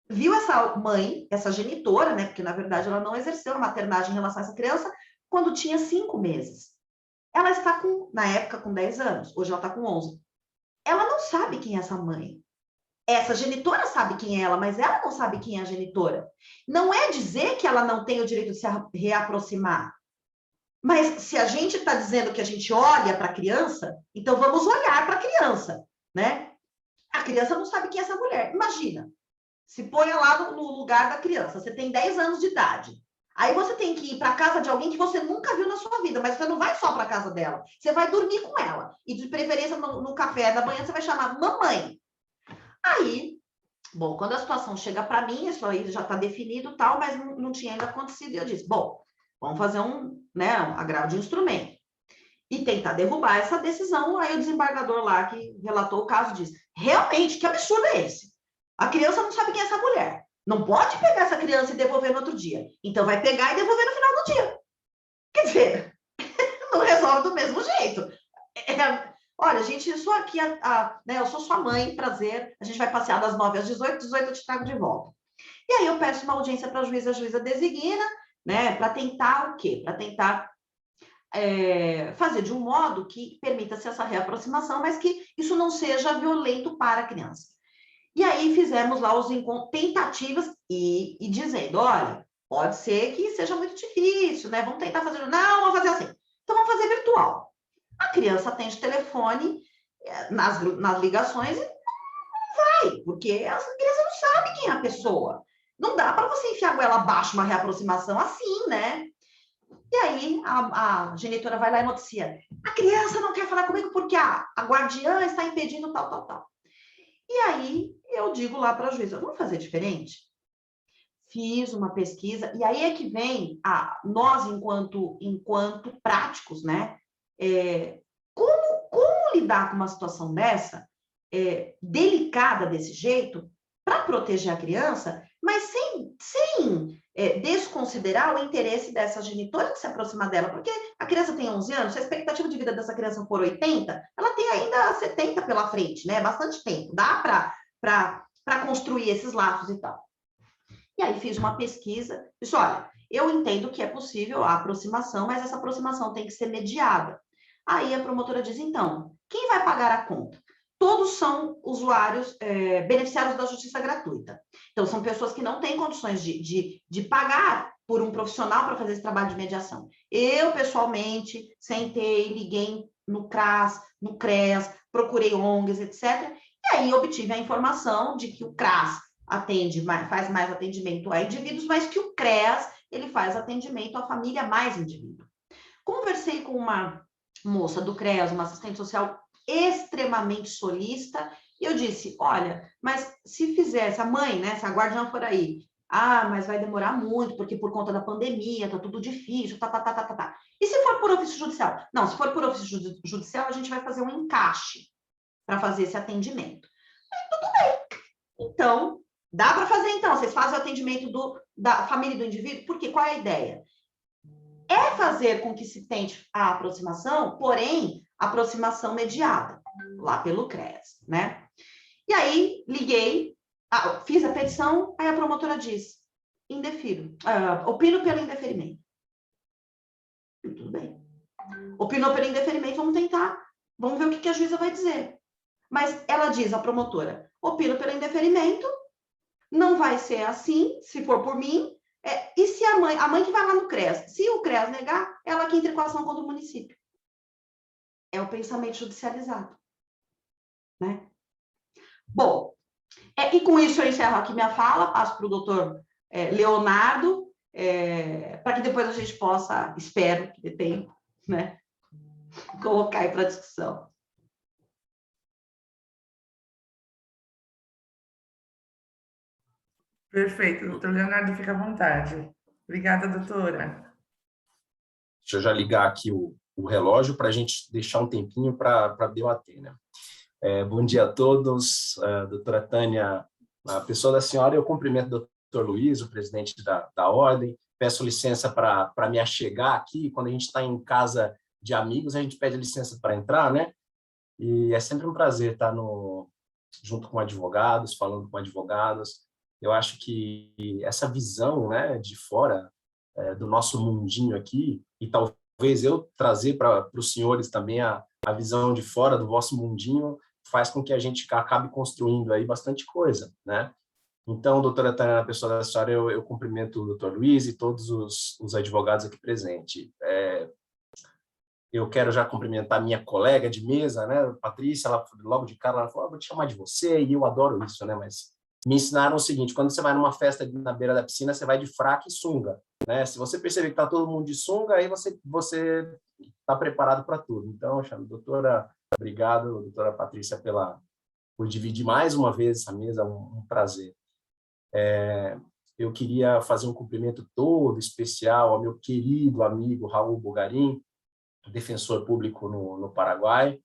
viu essa mãe, essa genitora, né? Porque na verdade ela não exerceu a maternagem em relação a essa criança, quando tinha 5 meses. Ela está na época, com 10 anos. Hoje ela está com 11. Ela não sabe quem é essa mãe. Essa genitora sabe quem é ela, mas ela não sabe quem é a genitora. Não é dizer que ela não tem o direito de se reaproximar. Mas se a gente está dizendo que a gente olha para a criança, então vamos olhar para a criança, né? A criança não sabe quem é essa mulher. Imagina, se ponha lá no lugar da criança. Você tem 10 anos de idade. Aí você tem que ir para a casa de alguém que você nunca viu na sua vida, mas você não vai só para a casa dela. Você vai dormir com ela. E de preferência no café da manhã você vai chamar mamãe. Aí, bom, quando a situação chega para mim, isso aí já está definido tal, mas não tinha ainda acontecido. E eu disse, bom, vamos fazer um agravo de instrumento. E tentar derrubar essa decisão. Aí o desembargador lá que relatou o caso disse, realmente, que absurdo é esse? A criança não sabe quem é essa mulher. Não pode pegar essa criança e devolver no outro dia. Então vai pegar e devolver no final do dia. Quer dizer, não resolve do mesmo jeito. Olha, gente, eu sou aqui, eu sou sua mãe, prazer. A gente vai passear das 9 às 18, 18 eu te trago de volta. E aí eu peço uma audiência para a juíza designa, né, para tentar o quê? Para tentar fazer de um modo que permita-se essa reaproximação, mas que isso não seja violento para a criança. E aí fizemos lá os tentativas e dizendo, olha, pode ser que seja muito difícil, né? Vamos tentar fazer... Não, vamos fazer assim. Então, vamos fazer virtual. A criança atende telefone nas ligações e não vai, porque essa criança não sabe quem é a pessoa. Não dá para você enfiar a goela abaixo uma reaproximação assim, né? E aí a genitora vai lá e noticia. A criança não quer falar comigo porque a guardiã está impedindo tal, tal, tal. E aí eu digo lá para a juíza, vamos fazer diferente? Fiz uma pesquisa, e aí é que vem nós, enquanto práticos, né? Como lidar com uma situação dessa, delicada desse jeito, para proteger a criança, mas sem desconsiderar o interesse dessa genitora de se aproximar dela, porque a criança tem 11 anos, se a expectativa de vida dessa criança for 80, ela tem ainda 70 pela frente, né? Bastante tempo, dá para construir esses laços e tal. E aí fiz uma pesquisa, disse, olha, eu entendo que é possível a aproximação, mas essa aproximação tem que ser mediada. Aí a promotora diz, então, quem vai pagar a conta? Todos são usuários beneficiários da justiça gratuita. Então, são pessoas que não têm condições de pagar por um profissional para fazer esse trabalho de mediação. Eu, pessoalmente, sentei, liguei no CRAS, no CREAS, procurei ONGs, etc. E aí obtive a informação de que o CRAS faz mais atendimento a indivíduos, mas que o CREAS ele faz atendimento à família mais indivíduo. Conversei com uma moça do CREAS, uma assistente social extremamente solista, e eu disse, olha, mas se fizesse, a mãe, né, se a guardiã for aí, mas vai demorar muito, porque por conta da pandemia, tá tudo difícil, tá. E se for por ofício judicial? Não, se for por ofício judicial, a gente vai fazer um encaixe para fazer esse atendimento. Aí, tudo bem. Então, dá para fazer, então, vocês fazem o atendimento da família e do indivíduo, porque qual é a ideia? É fazer com que se tente a aproximação, porém, aproximação mediada, lá pelo CREAS, né? E aí, liguei, fiz a petição, aí a promotora diz, indefiro, opino pelo indeferimento. Tudo bem. Opinou pelo indeferimento, vamos tentar, vamos ver o que a juíza vai dizer. Mas ela diz, a promotora, opino pelo indeferimento, não vai ser assim, se for por mim, E se a mãe que vai lá no CREAS, se o CREAS negar, ela que entra com a ação contra o município. É o pensamento judicializado, né? Bom, e com isso eu encerro aqui minha fala, passo para o doutor Leonardo, para que depois a gente possa, espero que dê tempo, né, colocar aí para discussão. Perfeito, doutor Leonardo, fica à vontade. Obrigada, doutora. Deixa eu já ligar aqui o relógio para a gente deixar um tempinho para debater, né? Bom dia a todos, doutora Tânia, a pessoa da senhora, eu cumprimento o doutor Luiz, o presidente da Ordem, peço licença para me achegar aqui, quando a gente está em casa de amigos, a gente pede licença para entrar, né? E é sempre um prazer estar junto com advogados, falando com advogados. Eu acho que essa visão, né, de fora do nosso mundinho aqui, e talvez eu trazer para os senhores também a visão de fora do vosso mundinho, faz com que a gente acabe construindo aí bastante coisa, né? Então, doutora Tânia, na pessoa da senhora, eu cumprimento o doutor Luiz e todos os advogados aqui presentes. Eu quero já cumprimentar minha colega de mesa, né, Patrícia, ela logo de cara, ela falou, vou te chamar de você, e eu adoro isso, né, mas me ensinaram o seguinte, quando você vai numa festa na beira da piscina, você vai de fraque e sunga, né? Se você perceber que está todo mundo de sunga, aí você está preparado para tudo. Então, doutora, obrigado, doutora Patrícia, por dividir mais uma vez essa mesa, um prazer. Eu queria fazer um cumprimento todo especial ao meu querido amigo Raul Bugarim, defensor público no Paraguai.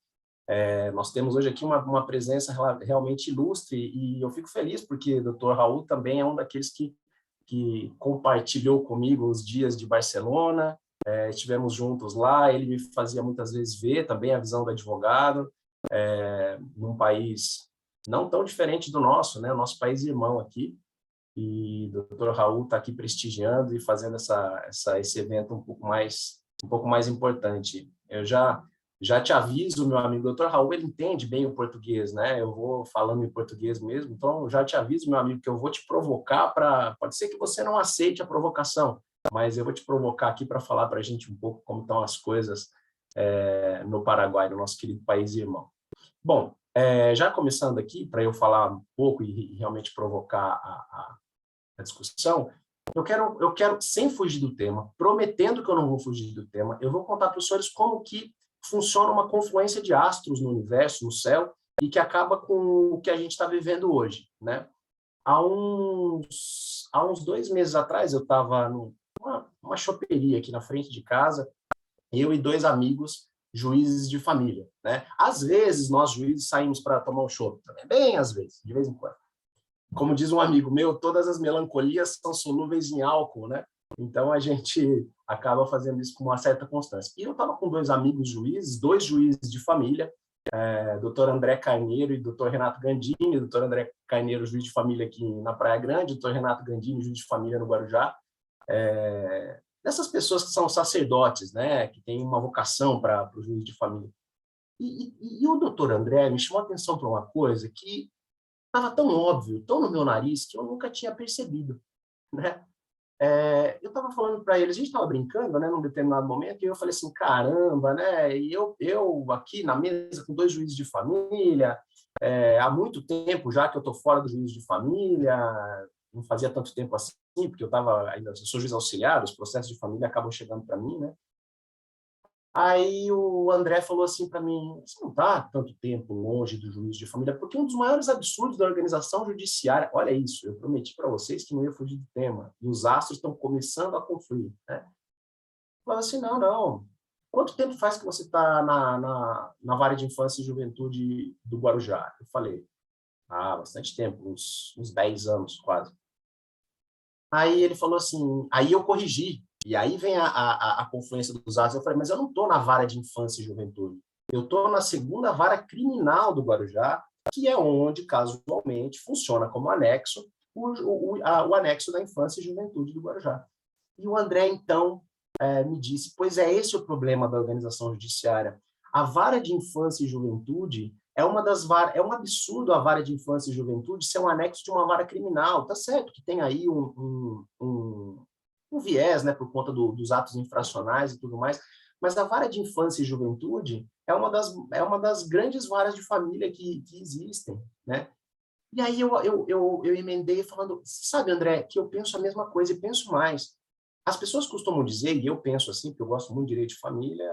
Nós temos hoje aqui uma presença realmente ilustre e eu fico feliz porque o Dr. Raul também é um daqueles que compartilhou comigo os dias de Barcelona, estivemos juntos lá, ele me fazia muitas vezes ver também a visão do advogado, num país não tão diferente do nosso, né? O nosso país irmão aqui, e o Dr. Raul está aqui prestigiando e fazendo esse evento um pouco mais importante. Eu já te aviso, meu amigo, Dr. Raul, ele entende bem o português, né? Eu vou falando em português mesmo, então já te aviso, meu amigo, que eu vou te provocar pode ser que você não aceite a provocação, mas eu vou te provocar aqui para falar para a gente um pouco como estão as coisas no Paraguai, no nosso querido país irmão. Bom, já começando aqui, para eu falar um pouco e realmente provocar a discussão, eu quero, sem fugir do tema, prometendo que eu não vou fugir do tema, eu vou contar para os senhores como que funciona uma confluência de astros no universo, no céu, e que acaba com o que a gente está vivendo hoje, né? Há uns 2 meses atrás, eu estava numa choperia aqui na frente de casa, eu e 2 amigos, juízes de família, né? Às vezes, nós juízes saímos para tomar um chopp também, bem às vezes, de vez em quando. Como diz um amigo meu, todas as melancolias são solúveis em álcool, né? Então, a gente acaba fazendo isso com uma certa constância. E eu estava com 2 amigos juízes, 2 juízes de família, doutor André Carneiro e doutor Renato Gandini. Doutor André Carneiro, juiz de família aqui na Praia Grande, doutor Renato Gandini, juiz de família no Guarujá. Dessas pessoas que são sacerdotes, né? Que têm uma vocação para o juiz de família. E o doutor André me chamou a atenção para uma coisa que estava tão óbvio, tão no meu nariz, que eu nunca tinha percebido, né? Eu estava falando para eles, a gente estava brincando, né, num determinado momento, e eu falei assim, caramba, né? E eu aqui na mesa com 2 juízes de família, há muito tempo já que eu estou fora do juízo de família, não fazia tanto tempo assim, porque eu sou juiz auxiliar, os processos de família acabam chegando para mim, né? Aí o André falou assim para mim, você não está tanto tempo longe do juízo de família, porque um dos maiores absurdos da organização judiciária, olha isso, eu prometi para vocês que não ia fugir do tema, e os astros estão começando a confluir, né? Eu falei assim, não, quanto tempo faz que você está na vara de infância e juventude do Guarujá? Eu falei, bastante tempo, uns 10 anos quase. Aí ele falou assim, aí eu corrigi, e aí vem a confluência dos astros. Eu falei, mas eu não estou na vara de infância e juventude. Eu estou na 2ª vara criminal do Guarujá, que é onde, casualmente, funciona como anexo, o anexo da infância e juventude do Guarujá. E o André, então, me disse, pois é esse o problema da organização judiciária. A vara de infância e juventude é um absurdo a vara de infância e juventude ser um anexo de uma vara criminal. Tá certo que tem aí um viés, né, por conta dos atos infracionais e tudo mais, mas a vara de infância e juventude é uma das grandes varas de família que existem, né? E aí eu emendei falando, sabe, André, que eu penso a mesma coisa e penso mais. As pessoas costumam dizer, e eu penso assim, porque eu gosto muito de direito de família,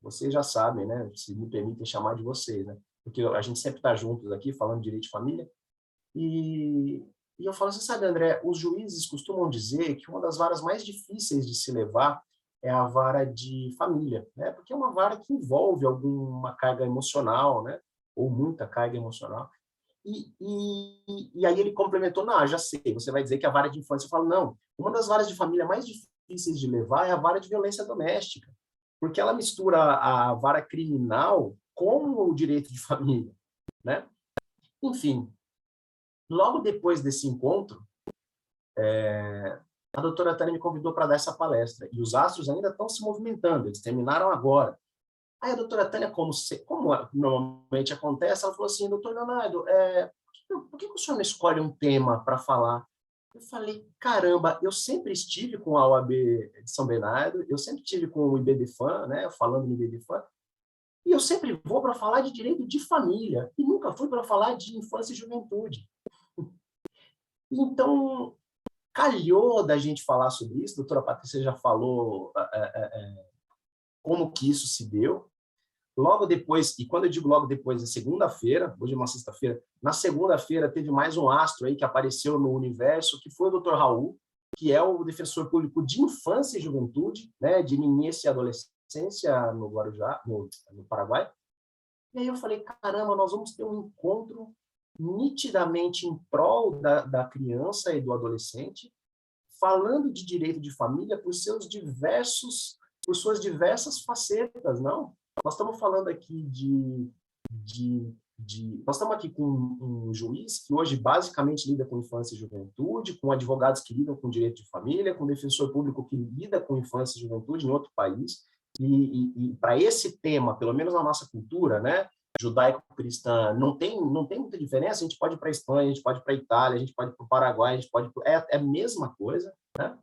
vocês já sabem, né? Se me permitem chamar de vocês, né? Porque a gente sempre está juntos aqui falando de direito de família. E, e eu falo assim, sabe, André, os juízes costumam dizer que uma das varas mais difíceis de se levar é a vara de família, né? Porque é uma vara que envolve alguma carga emocional, né? Ou muita carga emocional. E aí ele complementou, não, já sei, você vai dizer que a vara de infância. Eu falo, não, uma das varas de família mais difíceis de levar é a vara de violência doméstica, porque ela mistura a vara criminal com o direito de família, né? Enfim, logo depois desse encontro, a doutora Tânia me convidou para dar essa palestra, e os astros ainda estão se movimentando, eles terminaram agora. Aí a doutora Tânia, como normalmente acontece, ela falou assim, doutor Leonardo, por que o senhor não escolhe um tema para falar? Eu falei, caramba, eu sempre estive com a OAB de São Bernardo, eu sempre estive com o IBDFAM, né, falando no IBDFAM, e eu sempre vou para falar de direito de família, e nunca fui para falar de infância e juventude. Então, calhou da gente falar sobre isso, a doutora Patrícia já falou como que isso se deu. Logo depois, e quando eu digo logo depois, na segunda-feira, hoje é uma sexta-feira, na segunda-feira teve mais um astro aí que apareceu no universo, que foi o Dr. Raul, que é o defensor público de infância e juventude, né, de niñez e adolescência no Guarujá, no Paraguai. E aí eu falei, caramba, nós vamos ter um encontro nitidamente em prol da criança e do adolescente, falando de direito de família por suas diversas facetas, não? Nós estamos falando aqui nós estamos aqui com um juiz que hoje basicamente lida com infância e juventude, com advogados que lidam com direito de família, com defensor público que lida com infância e juventude em outro país. E para esse tema, pelo menos na nossa cultura, né, judaico-cristã, não tem muita diferença. A gente pode ir para a Espanha, a gente pode ir para a Itália, a gente pode ir para o Paraguai, a gente pode é a mesma coisa, né?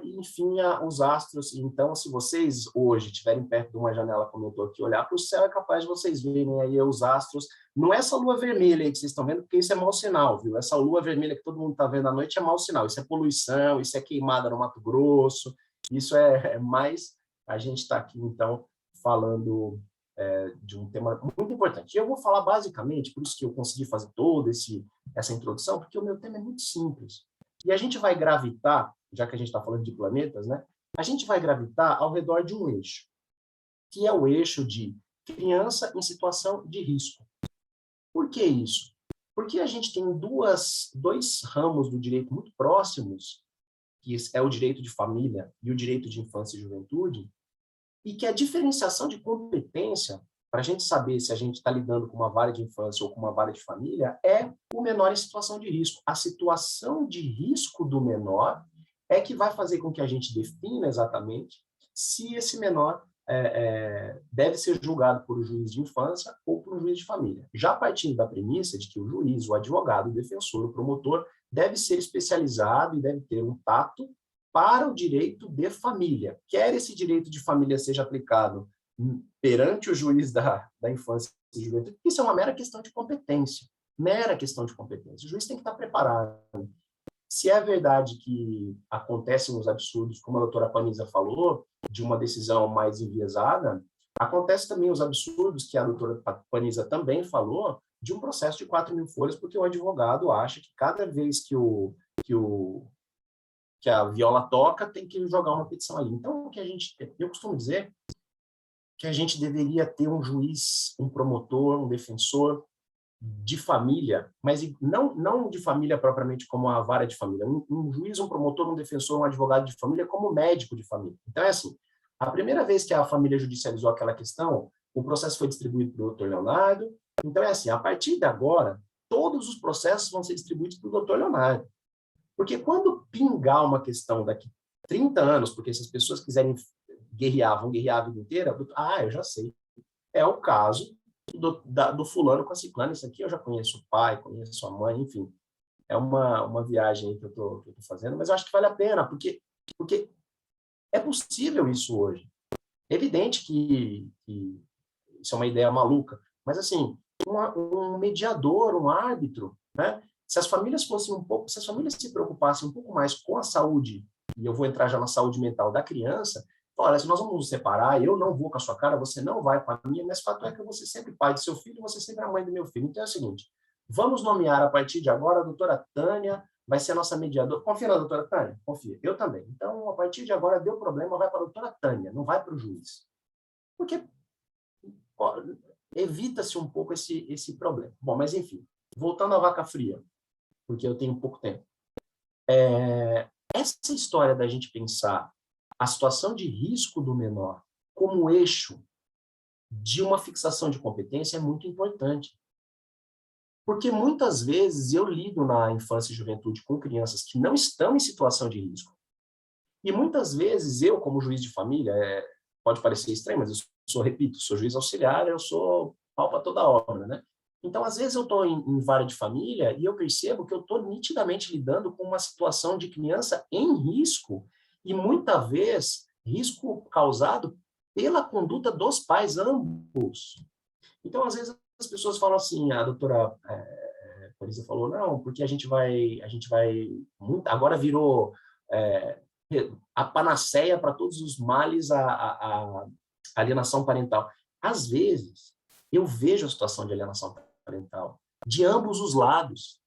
Enfim, os astros. Então, se vocês hoje estiverem perto de uma janela, como eu estou aqui, olhar para o céu, é capaz de vocês verem aí os astros. Não é essa lua vermelha aí que vocês estão vendo, porque isso é mau sinal, viu? Essa lua vermelha que todo mundo está vendo à noite é mau sinal. Isso é poluição, isso é queimada no Mato Grosso, isso é mais... A gente está aqui, então, falando de um tema muito importante. E eu vou falar basicamente, por isso que eu consegui fazer toda essa introdução, porque o meu tema é muito simples. E a gente vai gravitar, já que a gente está falando de planetas, né? A gente vai gravitar ao redor de um eixo, que é o eixo de criança em situação de risco. Por que isso? Porque a gente tem dois ramos do direito muito próximos, que é o direito de família e o direito de infância e juventude, e que a diferenciação de competência, para a gente saber se a gente está lidando com uma vara de infância ou com uma vara de família, é o menor em situação de risco. A situação de risco do menor é que vai fazer com que a gente defina exatamente se esse menor deve ser julgado por um juiz de infância ou por um juiz de família. Já partindo da premissa de que o juiz, o advogado, o defensor, o promotor, deve ser especializado e deve ter um tato para o direito de família. Quer esse direito de família seja aplicado perante o juiz da infância e juventude, isso é uma mera questão de competência. Mera questão de competência. O juiz tem que estar preparado. Se é verdade que acontecem os absurdos, como a doutora Panisa falou, de uma decisão mais enviesada, acontece também os absurdos que a doutora Panisa também falou, de um processo de 4.000 folhas, porque o advogado acha que cada vez que a viola toca, tem que jogar uma petição ali. Então, eu costumo dizer que a gente deveria ter um juiz, um promotor, um defensor de família, mas não de família propriamente como a vara de família, um juiz, um promotor, um defensor, um advogado de família como médico de família. Então, é assim, a primeira vez que a família judicializou aquela questão, o processo foi distribuído para o Dr. Leonardo. Então, é assim, a partir de agora, todos os processos vão ser distribuídos para o Dr. Leonardo. Porque quando pingar uma questão daqui 30 anos, porque se as pessoas quiserem guerrear, vão guerrear a vida inteira, eu já sei. É o caso do fulano com a ciclana, isso aqui eu já conheço o pai, conheço a mãe, enfim. é uma viagem que eu tô fazendo, mas eu acho que vale a pena, porque é possível isso hoje. É evidente que isso é uma ideia maluca, mas, assim, um mediador, um árbitro, né? Se as famílias se preocupassem um pouco mais com a saúde, e eu vou entrar já na saúde mental da criança, olha, se nós vamos nos separar, eu não vou com a sua cara, você não vai com a minha, mas fato é que eu vou ser sempre pai do seu filho, você sempre a mãe do meu filho. Então é o seguinte, vamos nomear a partir de agora a doutora Tânia, vai ser a nossa mediadora. Confia na doutora Tânia? Confia. Eu também. Então, a partir de agora, deu problema, vai para a doutora Tânia, não vai para o juiz. Porque evita-se um pouco esse problema. Bom, mas enfim, voltando à vaca fria, porque eu tenho pouco tempo. Essa história da gente pensar a situação de risco do menor como eixo de uma fixação de competência é muito importante. Porque muitas vezes eu lido na infância e juventude com crianças que não estão em situação de risco. E muitas vezes eu, como juiz de família, pode parecer estranho, mas eu repito, sou juiz auxiliar, eu sou pau para toda obra, né? Então, às vezes eu estou em vara de família e eu percebo que eu estou nitidamente lidando com uma situação de criança em risco, e muitas vezes risco causado pela conduta dos pais, ambos. Então, às vezes as pessoas falam assim, a doutora Marisa falou, não, porque a gente vai agora virou a panaceia para todos os males a alienação parental. Às vezes, eu vejo a situação de alienação parental de ambos os lados.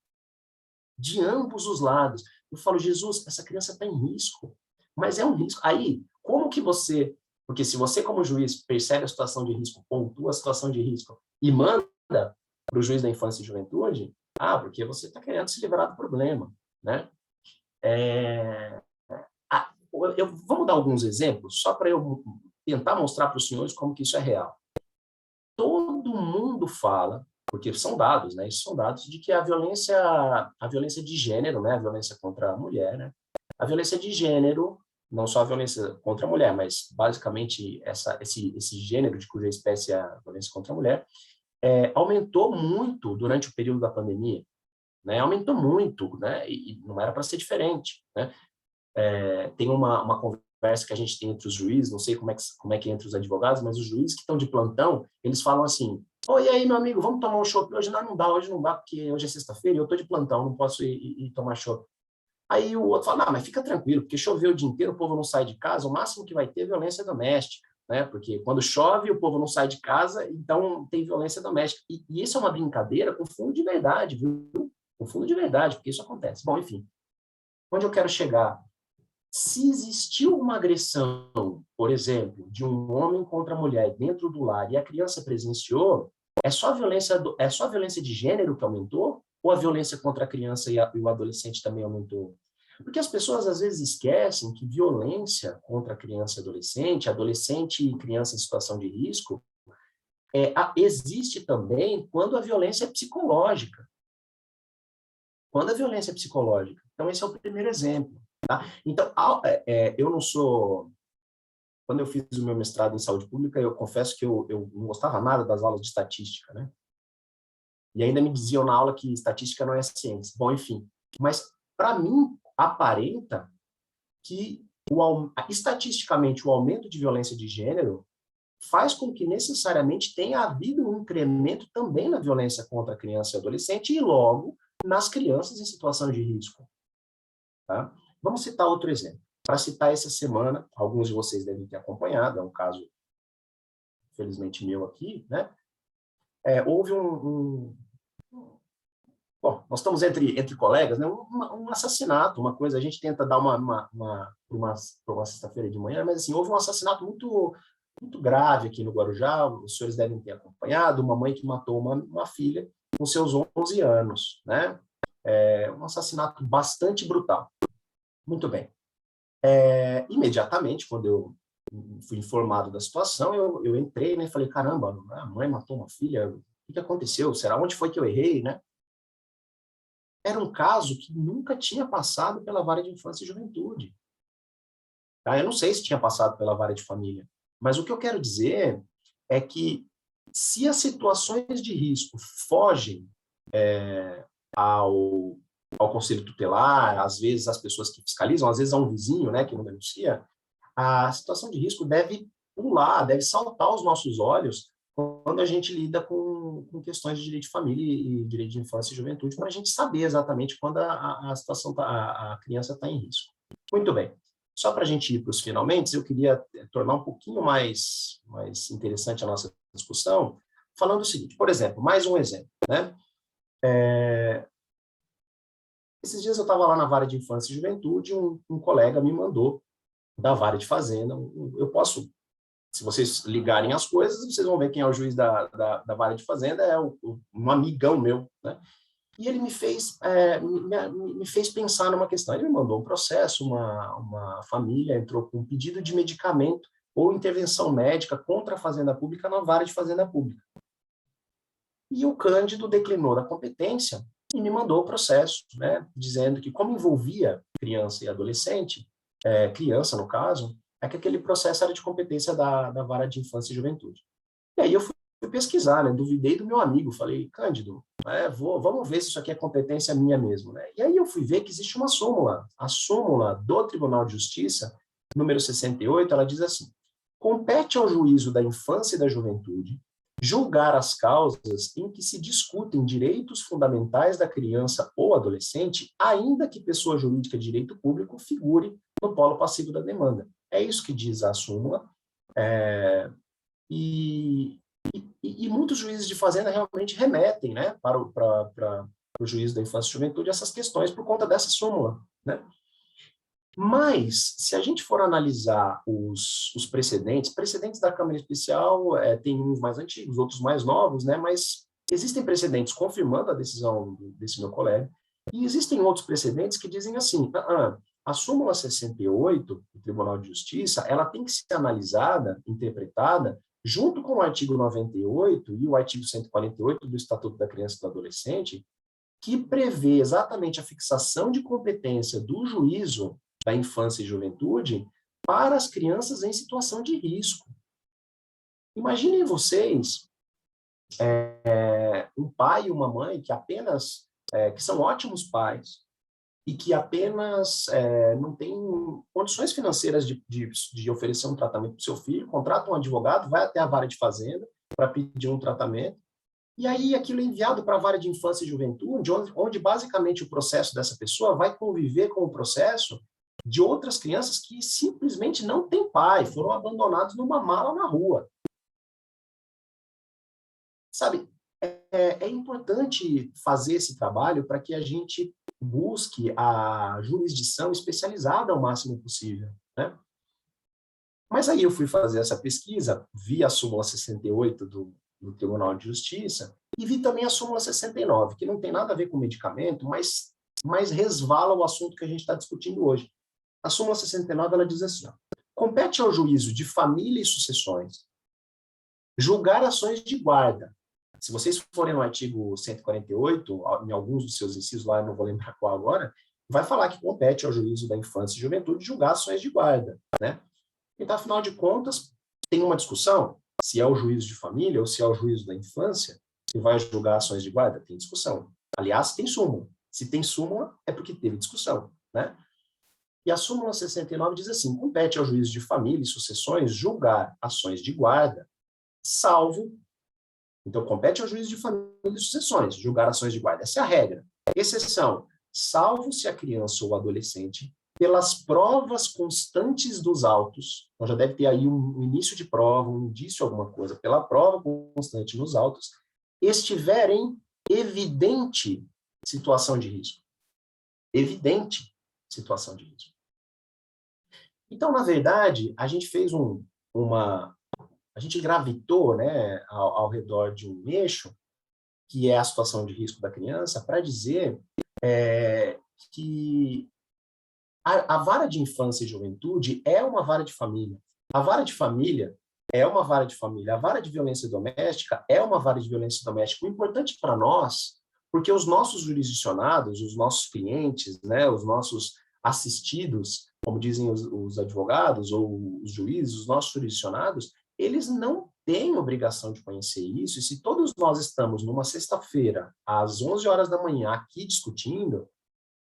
De ambos os lados. Eu falo, Jesus, essa criança está em risco. Mas é um risco. Aí, como que você... Porque se você, como juiz, percebe a situação de risco, pontua a situação de risco e manda para o juiz da infância e juventude, porque você está querendo se livrar do problema, né? Vamos dar alguns exemplos, só para eu tentar mostrar para os senhores como que isso é real. Todo mundo fala, porque são dados, né? Isso são dados de que a violência de gênero, né? A violência contra a mulher, né? A violência de gênero, não só a violência contra a mulher, mas basicamente esse gênero de cuja espécie é a violência contra a mulher, aumentou muito durante o período da pandemia, né? Aumentou muito, né? E não era para ser diferente, né? Tem uma conversa que a gente tem entre os juízes, não sei como é que é entre os advogados, mas os juízes que estão de plantão, eles falam assim, e aí, meu amigo, vamos tomar um chopp? Hoje não dá, porque hoje é sexta-feira e eu estou de plantão, não posso ir tomar chopp. Aí o outro fala, mas fica tranquilo, porque choveu o dia inteiro, o povo não sai de casa, o máximo que vai ter é violência doméstica, né? Porque quando chove, o povo não sai de casa, então tem violência doméstica. E isso é uma brincadeira com fundo de verdade, viu? Com fundo de verdade, porque isso acontece. Bom, enfim, onde eu quero chegar? Se existiu uma agressão, por exemplo, de um homem contra a mulher dentro do lar e a criança presenciou, é só a violência de gênero que aumentou? Ou a violência contra a criança e o adolescente também aumentou? Porque as pessoas às vezes esquecem que violência contra a criança e adolescente e criança em situação de risco, existe também quando a violência é psicológica. Quando a violência é psicológica. Então, esse é o primeiro exemplo. Tá? Então, eu não sou... Quando eu fiz o meu mestrado em saúde pública, eu confesso que eu não gostava nada das aulas de estatística, né? E ainda me diziam na aula que estatística não é ciência. Bom, enfim. Mas, para mim, aparenta que, estatisticamente, o aumento de violência de gênero faz com que, necessariamente, tenha havido um incremento também na violência contra a criança e adolescente e, logo, nas crianças em situação de risco. Tá? Vamos citar outro exemplo. Para citar essa semana, alguns de vocês devem ter acompanhado, é um caso, infelizmente, meu aqui, né? Houve bom, nós estamos entre colegas, né? Um assassinato, uma coisa, a gente tenta dar uma sexta-feira de manhã, mas assim, houve um assassinato muito, muito grave aqui no Guarujá, os senhores devem ter acompanhado, uma mãe que matou uma filha com seus 11 anos, né? Um assassinato bastante brutal. Muito bem. Imediatamente, quando eu fui informado da situação, eu entrei, né, e falei, caramba, a mãe matou uma filha, o que aconteceu? Onde foi que eu errei, né? Era um caso que nunca tinha passado pela vara de infância e juventude. Tá? Eu não sei se tinha passado pela vara de família, mas o que eu quero dizer é que se as situações de risco fogem ao ao conselho tutelar, às vezes as pessoas que fiscalizam, às vezes a um vizinho, né, que não denuncia, a situação de risco deve pular, deve saltar aos nossos olhos quando a gente lida com questões de direito de família e direito de infância e juventude, para a gente saber exatamente quando a situação, a criança está em risco. Muito bem. Só para a gente ir para os finalmente, eu queria tornar um pouquinho mais interessante a nossa discussão, falando o seguinte, por exemplo, mais um exemplo, né? Esses dias eu estava lá na Vara de Infância e Juventude, um colega me mandou da Vara de Fazenda, eu posso, se vocês ligarem as coisas, vocês vão ver quem é o juiz da Vara de Fazenda, é um amigão meu, né? E ele me fez pensar numa questão. Ele me mandou um processo, uma família entrou com um pedido de medicamento ou intervenção médica contra a Fazenda Pública na Vara de Fazenda Pública. E o Cândido declinou da competência e me mandou o processo, né, dizendo que, como envolvia criança e adolescente, criança no caso, é que aquele processo era de competência da Vara de Infância e Juventude. E aí eu fui pesquisar, né, duvidei do meu amigo, falei, Cândido, vamos ver se isso aqui é competência minha mesmo, né? E aí eu fui ver que existe uma súmula, a súmula do Tribunal de Justiça, número 68, ela diz assim: compete ao juízo da infância e da juventude julgar as causas em que se discutem direitos fundamentais da criança ou adolescente, ainda que pessoa jurídica de direito público figure no polo passivo da demanda. É isso que diz a súmula, e muitos juízes de fazenda realmente remetem, né, para o juízo da infância e juventude essas questões por conta dessa súmula, né? Mas, se a gente for analisar os precedentes da Câmara Especial, tem uns mais antigos, outros mais novos, né, mas existem precedentes confirmando a decisão desse meu colega, e existem outros precedentes que dizem assim, a súmula 68 do Tribunal de Justiça, ela tem que ser analisada, interpretada, junto com o artigo 98 e o artigo 148 do Estatuto da Criança e do Adolescente, que prevê exatamente a fixação de competência do juízo da infância e juventude para as crianças em situação de risco. Imaginem vocês um pai e uma mãe que apenas, que são ótimos pais e que apenas não têm condições financeiras de oferecer um tratamento para o seu filho, contrata um advogado, vai até a vara de fazenda para pedir um tratamento, e aí aquilo é enviado para a vara de infância e juventude, onde basicamente o processo dessa pessoa vai conviver com o processo de outras crianças que simplesmente não têm pai, foram abandonados numa mala na rua. Sabe, é importante fazer esse trabalho para que a gente busque a jurisdição especializada ao máximo possível, né? Mas aí eu fui fazer essa pesquisa, vi a súmula 68 do Tribunal de Justiça e vi também a súmula 69, que não tem nada a ver com medicamento, mas resvala o assunto que a gente está discutindo hoje. A súmula 69, ela diz assim, compete ao juízo de família e sucessões julgar ações de guarda. Se vocês forem no artigo 148, em alguns dos seus incisos lá, eu não vou lembrar qual agora, vai falar que compete ao juízo da infância e juventude julgar ações de guarda, né? Então, afinal de contas, tem uma discussão se é o juízo de família ou se é o juízo da infância que vai julgar ações de guarda. Tem discussão. Aliás, tem súmula. Se tem súmula, é porque teve discussão, né? E a súmula 69 diz assim, compete ao juízo de família e sucessões julgar ações de guarda, salvo... Então, compete ao juízo de família e sucessões julgar ações de guarda. Essa é a regra. Exceção, salvo se a criança ou adolescente, pelas provas constantes dos autos, então já deve ter aí um início de prova, um indício, alguma coisa, pela prova constante nos autos, estiver em evidente situação de risco. Evidente situação de risco. Então, na verdade, a gente fez a gente gravitou, né, ao redor de um eixo, que é a situação de risco da criança, para dizer que a vara de infância e juventude é uma vara de família. A vara de família é uma vara de família. A vara de violência doméstica é uma vara de violência doméstica. O importante para nós, porque os nossos jurisdicionados, os nossos clientes, né, os nossos assistidos, como dizem os advogados ou os juízes, os nossos jurisdicionados, eles não têm obrigação de conhecer isso, e se todos nós estamos numa sexta-feira, às 11 horas da manhã, aqui discutindo,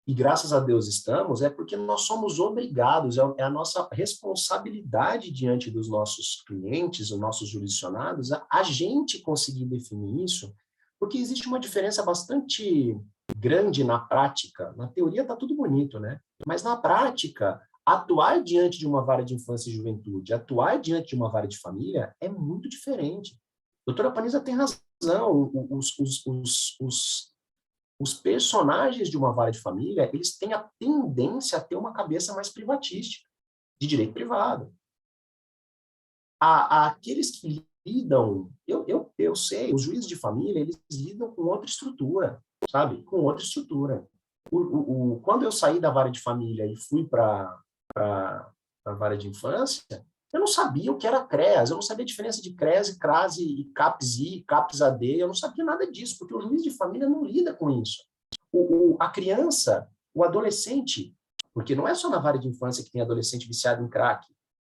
e graças a Deus estamos, é porque nós somos obrigados, é a nossa responsabilidade diante dos nossos clientes, os nossos jurisdicionados, a gente conseguir definir isso, porque existe uma diferença bastante grande na prática. Na teoria está tudo bonito, né? Mas na prática, atuar diante de uma vara de infância e juventude, atuar diante de uma vara de família é muito diferente. Doutora Panizza tem razão, os personagens de uma vara de família, eles têm a tendência a ter uma cabeça mais privatística, de direito privado. Aqueles que lidam, eu sei, os juízes de família, eles lidam com outra estrutura, sabe? Com outra estrutura. Quando eu saí da vara de família e fui para a vara de infância, eu não sabia o que era CREAS, eu não sabia a diferença de CREAS e CRAS e CAPS-I, CAPS-AD, eu não sabia nada disso, porque o juiz de família não lida com isso. A criança, o adolescente, porque não é só na vara de infância que tem adolescente viciado em crack.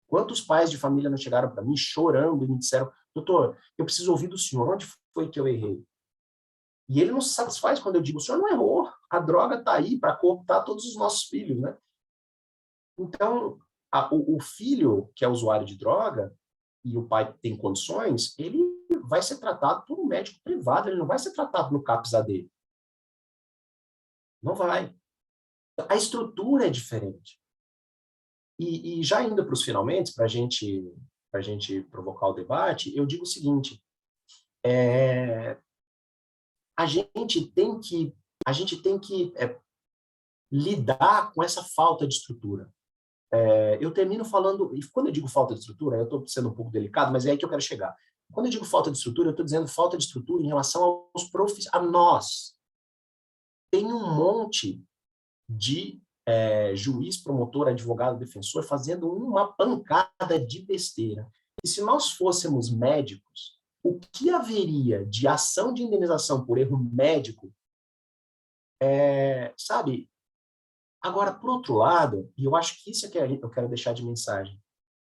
Quantos pais de família não chegaram para mim chorando e me disseram, doutor, eu preciso ouvir do senhor, onde foi que eu errei? E ele não se satisfaz quando eu digo, o senhor não errou, a droga está aí para cooptar todos os nossos filhos, né? Então, o filho que é usuário de droga e o pai tem condições, ele vai ser tratado por um médico privado, ele não vai ser tratado no CAPS-AD. Não vai. A estrutura é diferente. E já indo para os finalmente, para a gente provocar o debate, eu digo o seguinte, a gente tem que lidar com essa falta de estrutura. Eu termino falando, e quando eu digo falta de estrutura, eu estou sendo um pouco delicado, mas é aí que eu quero chegar. Quando eu digo falta de estrutura, eu estou dizendo falta de estrutura em relação a nós. Tem um monte de juiz, promotor, advogado, defensor fazendo uma pancada de besteira. E se nós fôssemos médicos, o que haveria de ação de indenização por erro médico, sabe? Agora, por outro lado, e eu acho que isso é que eu quero deixar de mensagem,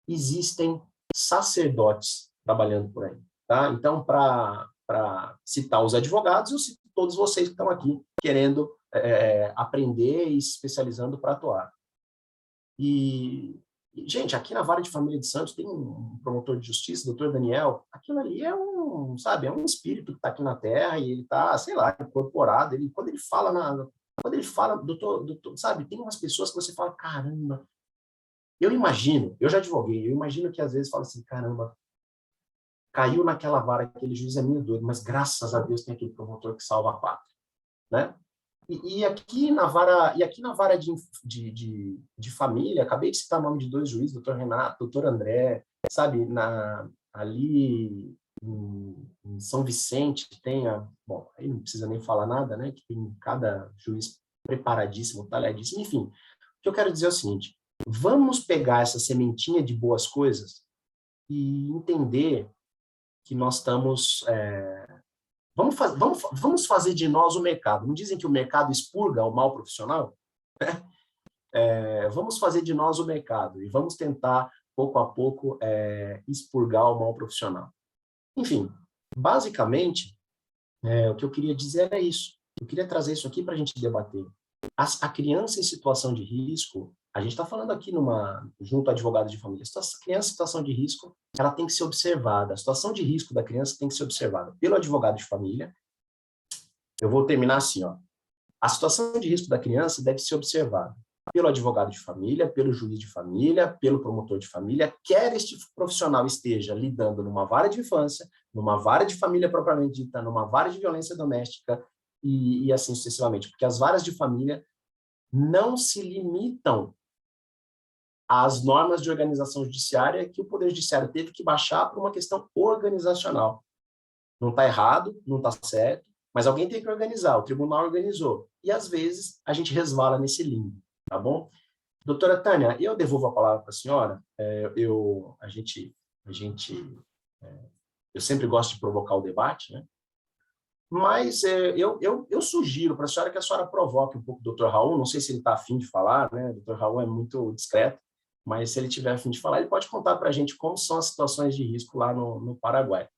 existem sacerdotes trabalhando por aí, tá? Então, para citar os advogados, eu cito todos vocês que estão aqui querendo aprender e se especializando para atuar. Gente, aqui na Vara de Família de Santos tem um promotor de justiça, doutor Daniel, aquilo ali é um espírito que está aqui na Terra e ele está, sei lá, incorporado. Quando ele fala, doutor, sabe, tem umas pessoas que você fala, caramba, eu já advoguei, eu imagino que às vezes fala assim, caramba, caiu naquela vara, aquele juiz é meio doido, mas graças a Deus tem aquele promotor que salva a pátria, né? E aqui na vara de família, acabei de citar o nome de dois juízes, doutor Renato, doutor André, sabe, ali em São Vicente tem bom, aí não precisa nem falar nada, né, que tem cada juiz preparadíssimo, talhadíssimo, enfim. O que eu quero dizer é o seguinte, vamos pegar essa sementinha de boas coisas e entender que nós estamos... Vamos fazer de nós o mercado. Não dizem que o mercado expurga o mal profissional? Vamos fazer de nós o mercado e vamos tentar, pouco a pouco, expurgar o mal profissional. Enfim, basicamente, o que eu queria dizer é isso. Eu queria trazer isso aqui para a gente debater. A criança em situação de risco, a gente está falando aqui junto a advogados de família, a criança em situação de risco, ela tem que ser observada. A situação de risco da criança tem que ser observada pelo advogado de família. Eu vou terminar assim, ó. A situação de risco da criança deve ser observada pelo advogado de família, pelo juiz de família, pelo promotor de família, quer este profissional esteja lidando numa vara de infância, numa vara de família propriamente dita, numa vara de violência doméstica e assim sucessivamente, porque as varas de família não se limitam às normas de organização judiciária que o Poder Judiciário teve que baixar por uma questão organizacional. Não está errado, não está certo, mas alguém tem que organizar, o tribunal organizou. E, às vezes, a gente resvala nesse limbo, tá bom? Doutora Tânia, eu devolvo a palavra para a senhora. Eu sempre gosto de provocar o debate, né? Mas eu sugiro para a senhora que a senhora provoque um pouco o doutor Raul, não sei se ele está afim de falar, né? O doutor Raul é muito discreto, mas se ele tiver afim de falar, ele pode contar para a gente como são as situações de risco lá no Paraguai.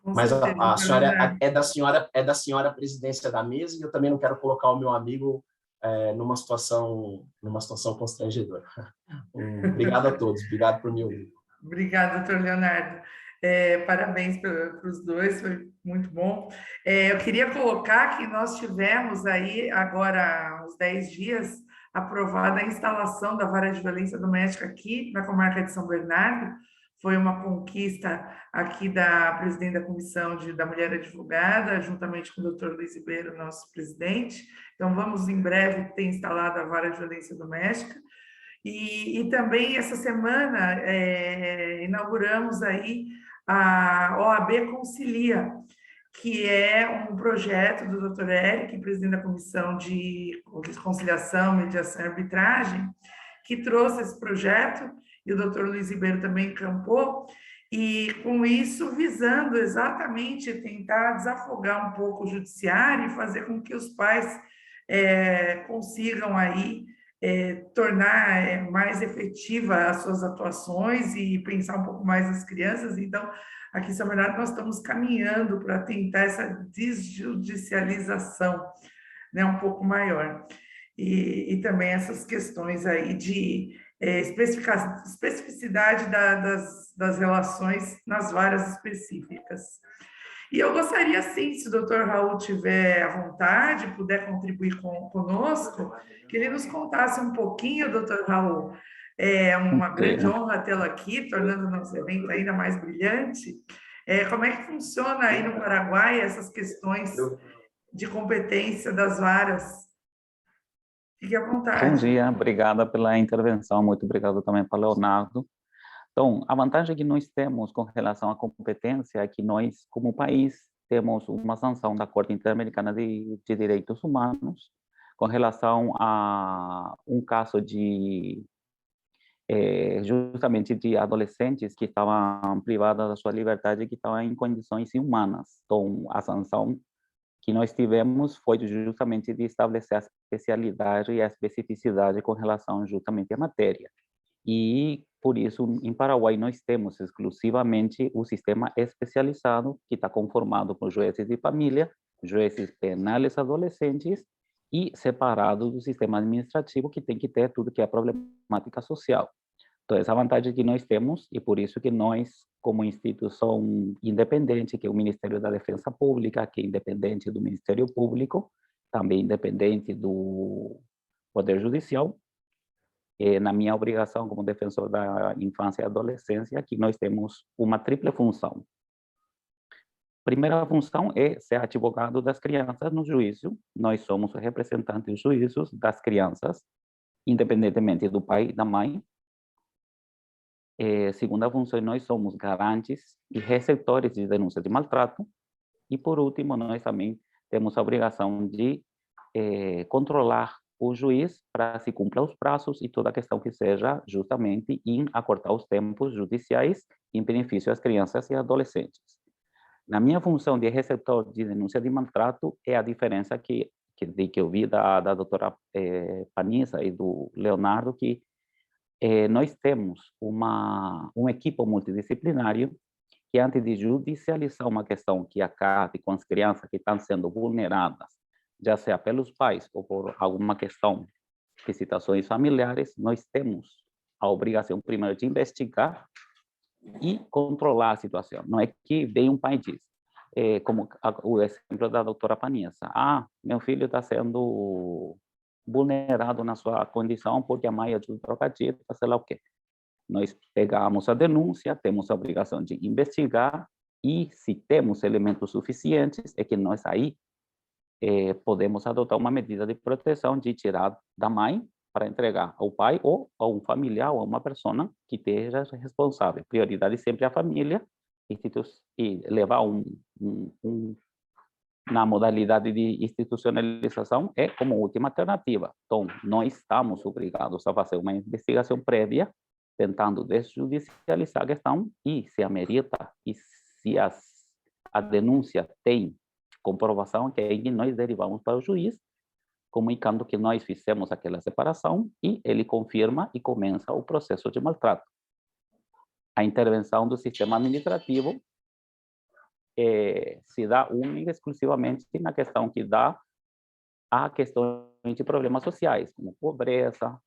Mas a senhora é da senhora a presidência da mesa e eu também não quero colocar o meu amigo numa situação constrangedora. Obrigado a todos, obrigado por me ouvir. Obrigada, doutor Leonardo. Parabéns para os dois, foi muito bom. Eu queria colocar que nós tivemos aí, agora, há uns 10 dias, aprovada a instalação da vara de violência doméstica aqui na comarca de São Bernardo. Foi uma conquista aqui da presidente da Comissão da Mulher Advogada, juntamente com o doutor Luiz Ribeiro, nosso presidente. Então, vamos, em breve, ter instalado a vara de violência doméstica. E também, essa semana, inauguramos aí a OAB Concilia, que é um projeto do Dr. Eric, presidente da Comissão de Conciliação, Mediação e Arbitragem, que trouxe esse projeto, e o Dr. Luiz Ribeiro também encampou, e com isso visando exatamente tentar desafogar um pouco o judiciário e fazer com que os pais consigam aí tornar mais efetiva as suas atuações e pensar um pouco mais nas crianças. Então, aqui em São Bernardo, nós estamos caminhando para tentar essa desjudicialização, né, um pouco maior. E também essas questões aí de especificidade das relações nas varas específicas. E eu gostaria, sim, se o doutor Raul tiver à vontade, puder contribuir conosco, que ele nos contasse um pouquinho, doutor Raul. É uma grande honra tê-lo aqui, tornando o nosso evento ainda mais brilhante. Como é que funciona aí no Paraguai essas questões de competência das varas? Fique à vontade. Bom dia, obrigada pela intervenção, muito obrigado também para o Leonardo. Então, a vantagem que nós temos com relação à competência é que nós, como país, temos uma sanção da Corte Interamericana de Direitos Humanos com relação a um caso de justamente de adolescentes que estavam privados da sua liberdade, que estavam em condições inhumanas. Então, a sanção que nós tivemos foi justamente de estabelecer a especialidade e a especificidade com relação justamente à matéria. E, por isso, em Paraguai, nós temos exclusivamente o sistema especializado, que está conformado por juízes de família, juízes penais adolescentes, e separado do sistema administrativo, que tem que ter tudo que é problemática social. Então, essa vantagem que nós temos, e por isso que nós, como instituição independente, que é o Ministério da Defensa Pública, que é independente do Ministério Público, também independente do Poder Judicial, na minha obrigação como defensor da infância e adolescência, que nós temos uma tripla função. Primeira função é ser advogado das crianças no juízo. Nós somos representantes dos juízos das crianças, independentemente do pai e da mãe. Segunda função, nós somos garantes e receptores de denúncias de maltrato. E, por último, nós também temos a obrigação de controlar o juiz para se cumprir os prazos e toda a questão que seja justamente em acortar os tempos judiciais em benefício das crianças e adolescentes. Na minha função de receptor de denúncia de maltrato, é a diferença que eu vi da doutora Panissa e do Leonardo, que nós temos uma equipe multidisciplinária que, antes de judicializar uma questão que acabe com as crianças que estão sendo vulneradas, já seja pelos pais ou por alguma questão de situações familiares, nós temos a obrigação, primeiro, de investigar e controlar a situação. Não é que vem um pai e diz, como o exemplo da doutora Panissa, meu filho está sendo vulnerado na sua condição porque a mãe é drogadita, sei lá o quê. Nós pegamos a denúncia, temos a obrigação de investigar e, se temos elementos suficientes, é que nós aí podemos adotar uma medida de proteção de tirar da mãe para entregar ao pai ou a um familiar ou a uma pessoa que esteja responsável. Prioridade sempre a família e levar na modalidade de institucionalização é como última alternativa. Então, nós estamos obrigados a fazer uma investigação prévia, tentando desjudicializar a questão e, se amerita, e se a denúncia tem comprovação, que aí nós derivamos para o juiz, comunicando que nós fizemos aquela separação e ele confirma e começa o processo de maltrato. A intervenção do sistema administrativo se dá única e exclusivamente na questão que dá a questões de problemas sociais, como pobreza,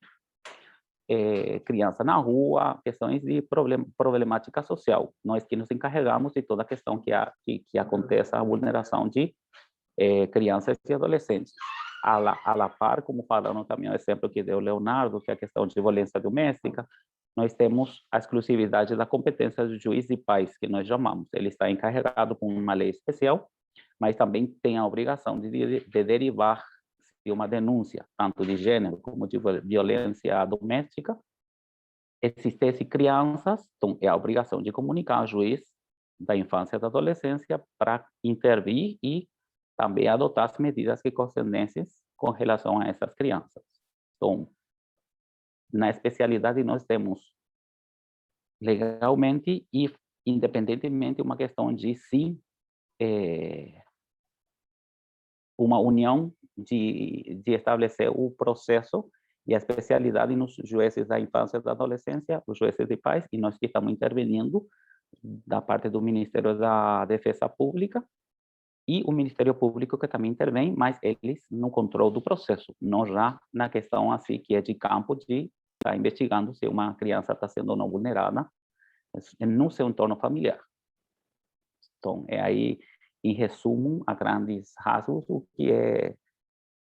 criança na rua, questões de problemática social. Nós que nos encarregamos de toda a questão que aconteça a vulneração de crianças e adolescentes. A la par, como falaram também o exemplo que deu Leonardo, que é a questão de violência doméstica, nós temos a exclusividade da competência do juiz de paz, que nós chamamos. Ele está encarregado com uma lei especial, mas também tem a obrigação de derivar de uma denúncia, tanto de gênero como de violência doméstica. Existem crianças, então é a obrigação de comunicar ao juiz da infância e da adolescência para intervir e também adotar as medidas que concernentes com relação a essas crianças. Então, na especialidade nós temos legalmente e independentemente uma questão de sim uma união de estabelecer o processo e a especialidade nos juízes da infância e da adolescência, os juízes de paz, e nós que estamos intervenindo da parte do Ministério da Defesa Pública e o Ministério Público que também intervém, mas eles no controle do processo, não já na questão assim que é de campo de estar investigando se uma criança está sendo ou não vulnerada no seu entorno familiar. Então, é aí, em resumo, a grandes rasgos, o que é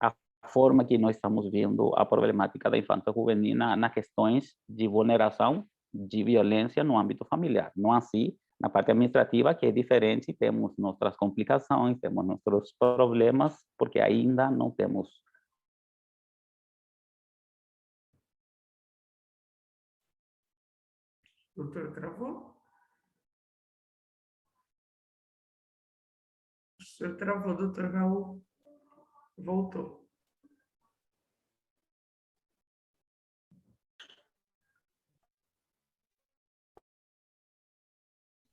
a forma que nós estamos vendo a problemática da infância juvenil nas questões de vulneração de violência no âmbito familiar. Não assim, na parte administrativa, que é diferente, temos nossas complicações, temos nossos problemas, porque ainda não temos. Doutor, travou? O senhor travou, doutor Raul. Voltou.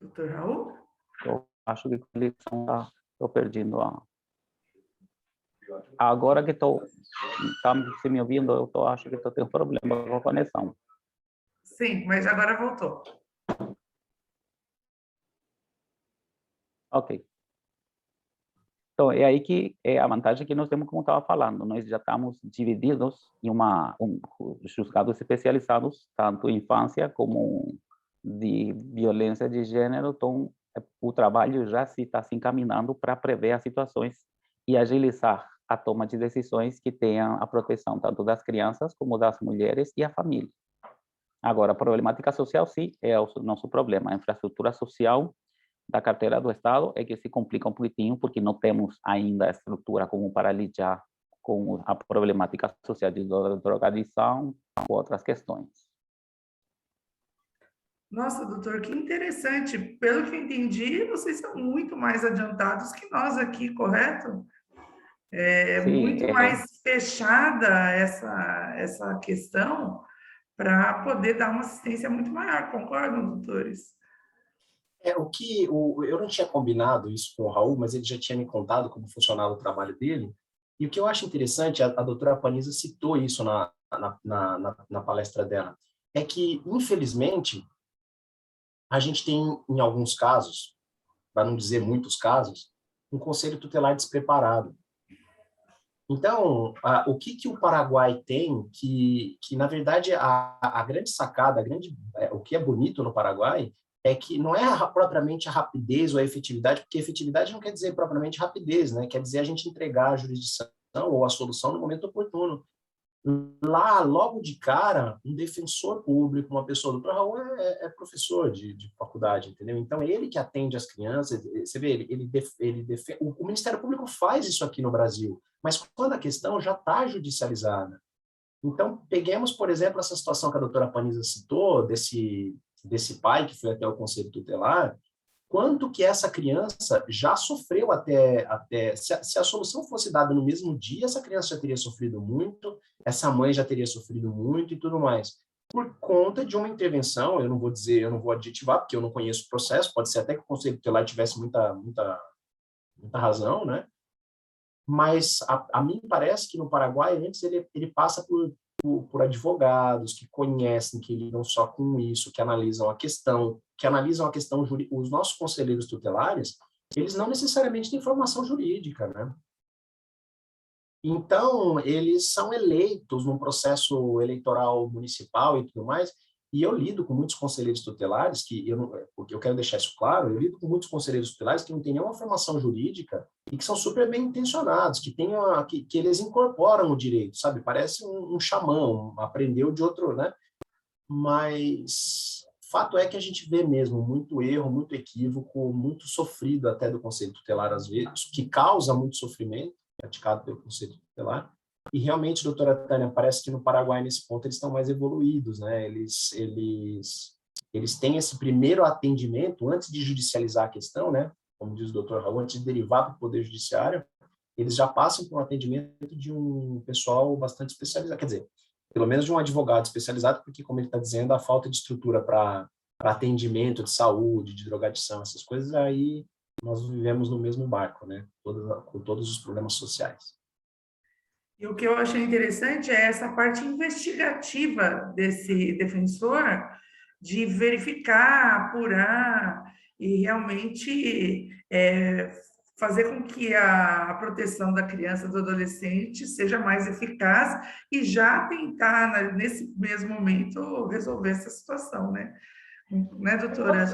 Doutor Raul? Eu acho que a conexão estou perdendo a... Agora que estou... Está se me ouvindo? Eu acho que estou tendo problema com a conexão. Sim, mas agora voltou. Ok. Então, é aí que é a vantagem que nós temos, como estava falando, nós já estamos divididos em juzgados especializados, tanto em infância como de violência de gênero, então o trabalho já se está se encaminhando para prever as situações e agilizar a toma de decisões que tenham a proteção tanto das crianças como das mulheres e a família. Agora, a problemática social, sim, é o nosso problema. A infraestrutura social da carteira do Estado é que se complica um pouquinho, porque não temos ainda a estrutura como para lidar com a problemática social de drogadição ou outras questões. Nossa, doutor, que interessante. Pelo que eu entendi, vocês são muito mais adiantados que nós aqui, correto? Sim, muito mais fechada essa questão para poder dar uma assistência muito maior, concordam, doutores? Eu não tinha combinado isso com o Raul, mas ele já tinha me contado como funcionava o trabalho dele. E o que eu acho interessante, a doutora Panisa citou isso na palestra dela, é que, infelizmente, a gente tem, em alguns casos, para não dizer muitos casos, um conselho tutelar despreparado. Então, o que o Paraguai tem, que na verdade, a grande sacada, o que é bonito no Paraguai, é que não é propriamente a rapidez ou a efetividade, porque efetividade não quer dizer propriamente rapidez, né? Quer dizer a gente entregar a jurisdição ou a solução no momento oportuno. Lá, logo de cara, um defensor público, uma pessoa, o doutor Raul é professor de faculdade, entendeu? Então, ele que atende as crianças, você vê, o Ministério Público faz isso aqui no Brasil, mas quando a questão já está judicializada. Então, peguemos, por exemplo, essa situação que a doutora Panisa citou, desse pai que foi até o Conselho Tutelar, quanto que essa criança já sofreu se a solução fosse dada no mesmo dia, essa criança já teria sofrido muito, essa mãe já teria sofrido muito e tudo mais, por conta de uma intervenção. Eu não vou adjetivar, porque eu não conheço o processo, pode ser até que o Conselho Tutelar tivesse muita razão, né? Mas a mim parece que no Paraguai, antes, ele passa por advogados que conhecem, que lidam só com isso, que analisam a questão jurídica. Os nossos conselheiros tutelares, eles não necessariamente têm formação jurídica, né? Então, eles são eleitos num processo eleitoral municipal e tudo mais, e eu lido com muitos conselheiros tutelares, porque eu quero deixar isso claro, eu lido com muitos conselheiros tutelares que não têm nenhuma formação jurídica e que são super bem intencionados, que eles incorporam o direito, sabe? Parece um xamã, aprendeu de outro, né? Mas fato é que a gente vê mesmo muito erro, muito equívoco, muito sofrido até do conselho tutelar às vezes, que causa muito sofrimento praticado pelo conselho tutelar. E realmente, doutora Tânia, parece que no Paraguai, nesse ponto, eles estão mais evoluídos, né? Eles têm esse primeiro atendimento, antes de judicializar a questão, né? Como diz o doutor Raul, antes de derivar para o Poder Judiciário, eles já passam por um atendimento de um pessoal bastante especializado, quer dizer, pelo menos de um advogado especializado, porque, como ele está dizendo, a falta de estrutura para atendimento de saúde, de drogadição, essas coisas, aí nós vivemos no mesmo barco, né? Com todos os problemas sociais. E o que eu achei interessante é essa parte investigativa desse defensor, de verificar, apurar e realmente fazer com que a proteção da criança e do adolescente seja mais eficaz e já tentar, nesse mesmo momento, resolver essa situação, né? Né, doutora?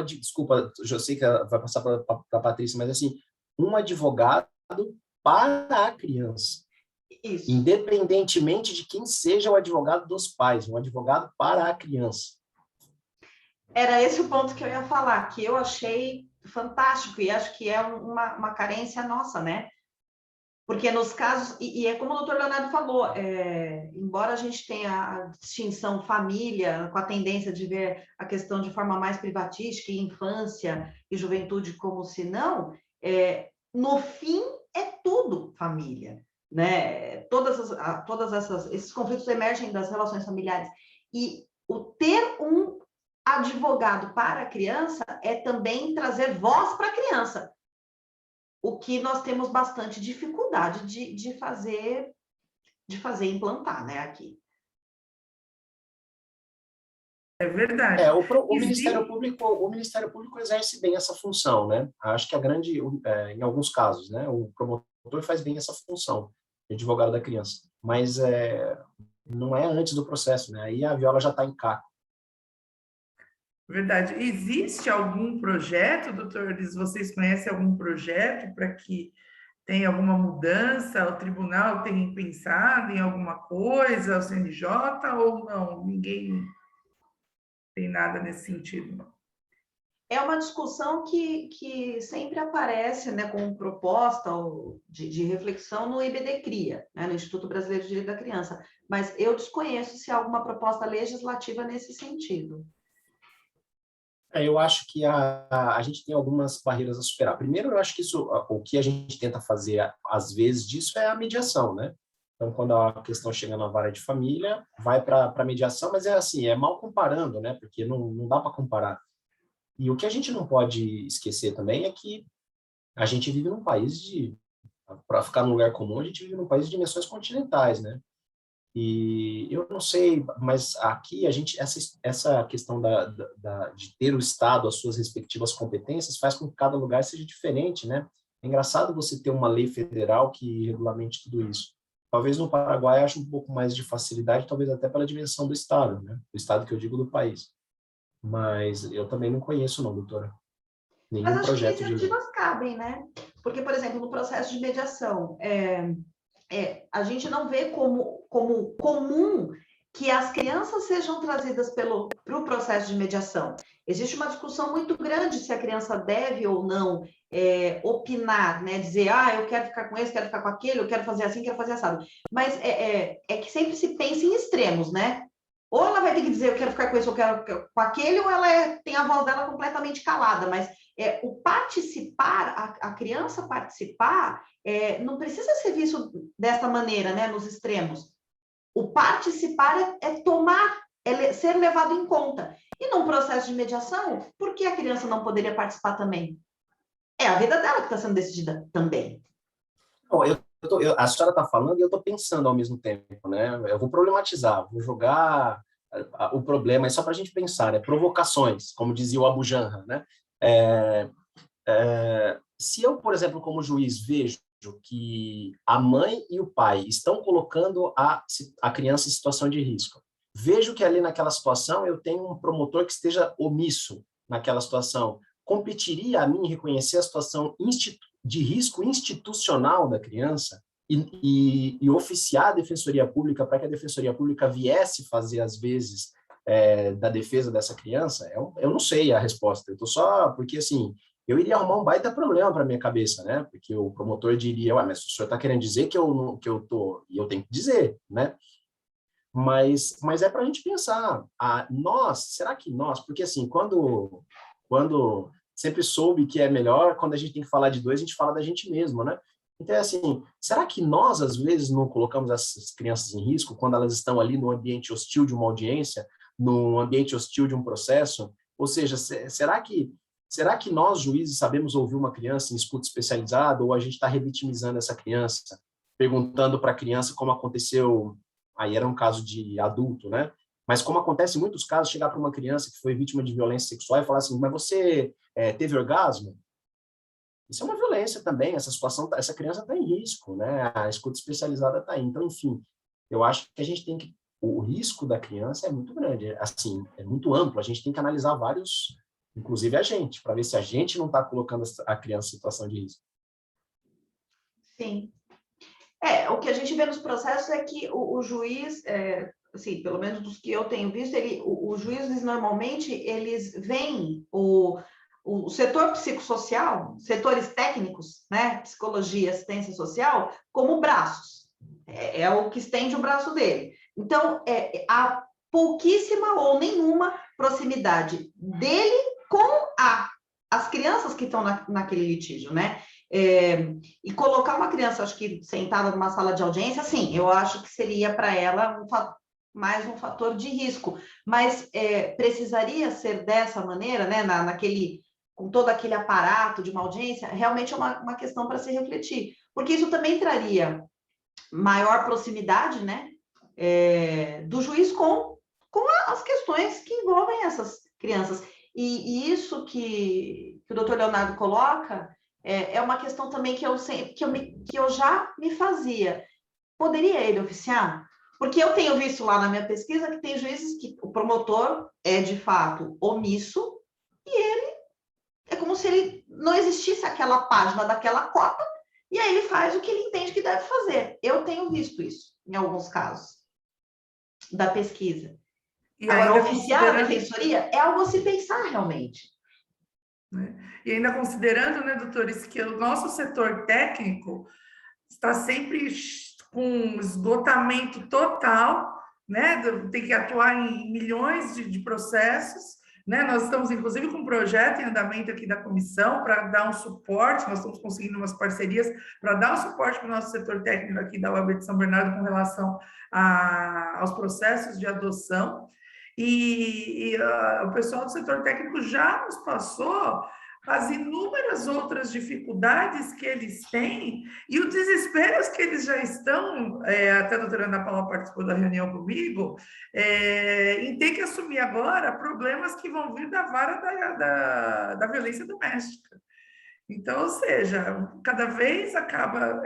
Desculpa, eu sei que vai passar para a Patrícia, mas assim, um advogado para a criança. Isso. Independentemente de quem seja o advogado dos pais, um advogado para a criança. Era esse o ponto que eu ia falar, que eu achei fantástico, e acho que é uma carência nossa, né? Porque nos casos, e é como o doutor Leonardo falou, embora a gente tenha a distinção família, com a tendência de ver a questão de forma mais privatística, e infância e juventude como se não, no fim é tudo família, né? Esses conflitos emergem das relações familiares. E o ter um advogado para a criança é também trazer voz para a criança, o que nós temos bastante dificuldade de fazer implantar, né, aqui. É verdade. O Ministério Público exerce bem essa função, né? Acho que em alguns casos, né, o promotor faz bem essa função, de advogado da criança, mas não é antes do processo, né? Aí a viola já está em caco. Verdade. Existe algum projeto, doutores? Vocês conhecem algum projeto para que tenha alguma mudança? O tribunal tem pensado em alguma coisa, o CNJ, ou não? Ninguém tem nada nesse sentido? É uma discussão que sempre aparece, né, como proposta de reflexão no IBD-CRIA, né, no Instituto Brasileiro de Direito da Criança, mas eu desconheço se há alguma proposta legislativa nesse sentido. Eu acho que a gente tem algumas barreiras a superar. Primeiro, eu acho que o que a gente tenta fazer, às vezes, disso é a mediação, né? Então, quando a questão chega na vara de família, vai para a mediação, mas é mal comparando, né? Porque não dá para comparar. E o que a gente não pode esquecer também é que a gente vive num país para ficar num lugar comum, a gente vive num país de dimensões continentais, né? E eu não sei, mas aqui essa questão de ter o Estado, as suas respectivas competências, faz com que cada lugar seja diferente, né? É engraçado você ter uma lei federal que regulamente tudo isso. Talvez no Paraguai ache um pouco mais de facilidade, talvez até pela dimensão do Estado, né? Do Estado que eu digo do país. Mas eu também não conheço, não, doutora. Mas acho que iniciativas cabem, né? Porque, por exemplo, no processo de mediação, a gente não vê como comum que as crianças sejam trazidas para o processo de mediação. Existe uma discussão muito grande se a criança deve ou não opinar, né? Dizer, eu quero ficar com esse, quero ficar com aquele, eu quero fazer assim, quero fazer assado. Mas é que sempre se pensa em extremos, né? Ou ela vai ter que dizer, eu quero ficar com esse, eu quero com aquele, ou ela tem a voz dela completamente calada. Mas o participar, a criança participar, não precisa ser visto dessa maneira, né, nos extremos. O participar é ser levado em conta. E num processo de mediação, por que a criança não poderia participar também? É a vida dela que está sendo decidida também. A senhora está falando e eu estou pensando ao mesmo tempo, né? Eu vou problematizar, vou jogar o problema, é só para a gente pensar, né? Provocações, como dizia o Abu Janra, né? Se eu, por exemplo, como juiz, vejo que a mãe e o pai estão colocando a criança em situação de risco, vejo que ali naquela situação eu tenho um promotor que esteja omisso naquela situação, competiria a mim reconhecer a situação de risco institucional da criança e oficiar a Defensoria Pública para que a Defensoria Pública viesse fazer, às vezes, da defesa dessa criança? Eu não sei a resposta, eu estou só... Porque, assim, eu iria arrumar um baita problema para minha cabeça, né? Porque o promotor diria, mas o senhor está querendo dizer que eu estou... E eu tenho que dizer, né? Mas é para a gente pensar, será que nós... Porque, assim, quando sempre soube que é melhor, quando a gente tem que falar de dois, a gente fala da gente mesmo, né? Então, assim, será que nós, às vezes, não colocamos essas crianças em risco quando elas estão ali no ambiente hostil de uma audiência, no ambiente hostil de um processo? Ou seja, será que nós, juízes, sabemos ouvir uma criança em escuta especializada, ou a gente está revitimizando essa criança, perguntando para a criança como aconteceu, aí era um caso de adulto, né? Mas como acontece em muitos casos, chegar para uma criança que foi vítima de violência sexual e falar assim, mas você teve orgasmo? Isso é uma violência também, essa situação, essa criança está em risco, né? A escuta especializada está aí. Então, enfim, eu acho que a gente tem que... O risco da criança é muito grande, assim, é muito amplo, a gente tem que analisar vários, inclusive a gente, para ver se a gente não está colocando a criança em situação de risco. Sim. O que a gente vê nos processos é que o juiz, assim, pelo menos dos que eu tenho visto, os juízes normalmente, eles veem o setor psicossocial, setores técnicos, né, psicologia, assistência social, como braços. É o que estende o braço dele. Então, há pouquíssima ou nenhuma proximidade dele com as crianças que estão naquele litígio, né? E colocar uma criança, acho que sentada numa sala de audiência, sim, eu acho que seria para ela mais um fator de risco, mas precisaria ser dessa maneira, né, com todo aquele aparato de uma audiência, realmente é uma questão para se refletir, porque isso também traria maior proximidade, né, do juiz com as questões que envolvem essas crianças. E isso que o doutor Leonardo coloca é uma questão também que eu já me fazia. Poderia ele oficiar? Porque eu tenho visto lá na minha pesquisa que tem juízes que o promotor é, de fato, omisso e ele é como se ele não existisse aquela página daquela cota e aí ele faz o que ele entende que deve fazer. Eu tenho visto isso em alguns casos da pesquisa. E agora, oficiar a defensoria é algo a se pensar realmente. E ainda considerando, né, doutores, que o nosso setor técnico está sempre com esgotamento total, né? Tem que atuar em milhões de processos, né? Nós estamos, inclusive, com um projeto em andamento aqui da comissão para dar um suporte, nós estamos conseguindo umas parcerias para dar um suporte para o nosso setor técnico aqui da UAB de São Bernardo com relação aos processos de adoção. E o pessoal do setor técnico já nos passou as inúmeras outras dificuldades que eles têm e os desesperos que eles já estão, até a doutora Ana Paula participou da reunião comigo, em ter que assumir agora problemas que vão vir da vara da violência doméstica. Então, ou seja, cada vez acaba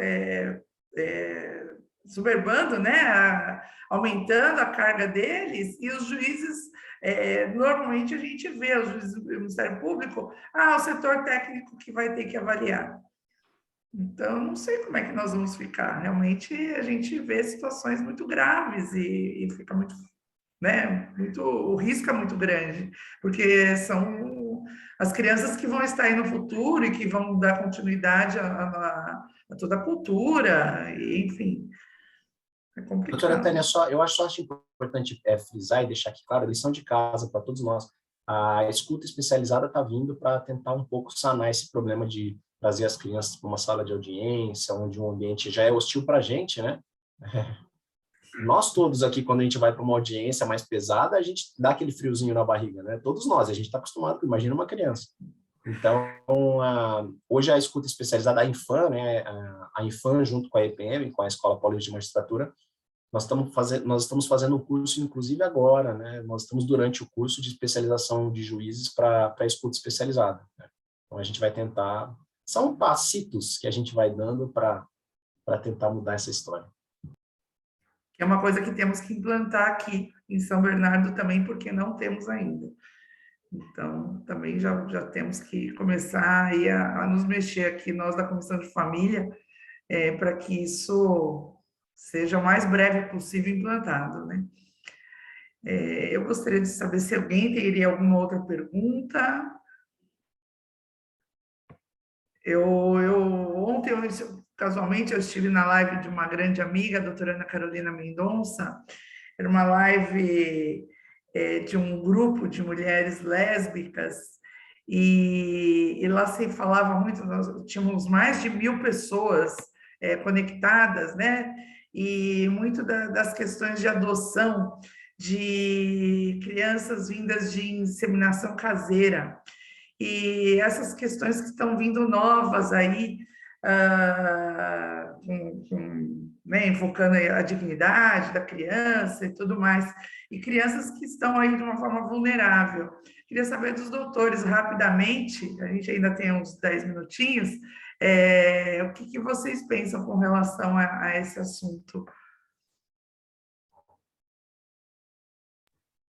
soberbando, né, aumentando a carga deles, e os juízes, normalmente a gente vê os juízes do Ministério Público, o setor técnico que vai ter que avaliar. Então, não sei como é que nós vamos ficar. Realmente, a gente vê situações muito graves e fica muito, né, o risco é muito grande, porque são as crianças que vão estar aí no futuro e que vão dar continuidade a toda a cultura, e, enfim. É complicado. Doutora Tânia, eu acho importante frisar e deixar aqui claro, a lição de casa para todos nós. A escuta especializada está vindo para tentar um pouco sanar esse problema de trazer as crianças para uma sala de audiência, onde um ambiente já é hostil para a gente, né? Nós todos aqui, quando a gente vai para uma audiência mais pesada, a gente dá aquele friozinho na barriga, né? Todos nós, a gente está acostumado, imagina uma criança. Então, hoje a escuta especializada, a Infam, né? A Infam junto com a EPM, com a Escola Paulista de Magistratura, nós estamos fazendo um curso, inclusive agora, né? Nós estamos durante o curso de especialização de juízes para a escuta especializada, né? Então, a gente vai tentar são passitos que a gente vai dando para tentar mudar essa história. É uma coisa que temos que implantar aqui em São Bernardo também, porque não temos ainda. Então, também já temos que começar aí a nos mexer aqui, nós da Comissão de Família, para que isso seja o mais breve possível implantado, né? Eu gostaria de saber se alguém teria alguma outra pergunta. Ontem, casualmente, eu estive na live de uma grande amiga, a doutora Ana Carolina Mendonça. Era uma live de um grupo de mulheres lésbicas, e lá se falava muito, nós tínhamos mais de 1.000 pessoas conectadas, né? E muito das questões de adoção de crianças vindas de inseminação caseira. E essas questões que estão vindo novas aí, né, invocando a dignidade da criança e tudo mais, e crianças que estão aí de uma forma vulnerável. Queria saber dos doutores, rapidamente, a gente ainda tem uns 10 minutinhos, o que vocês pensam com relação a esse assunto?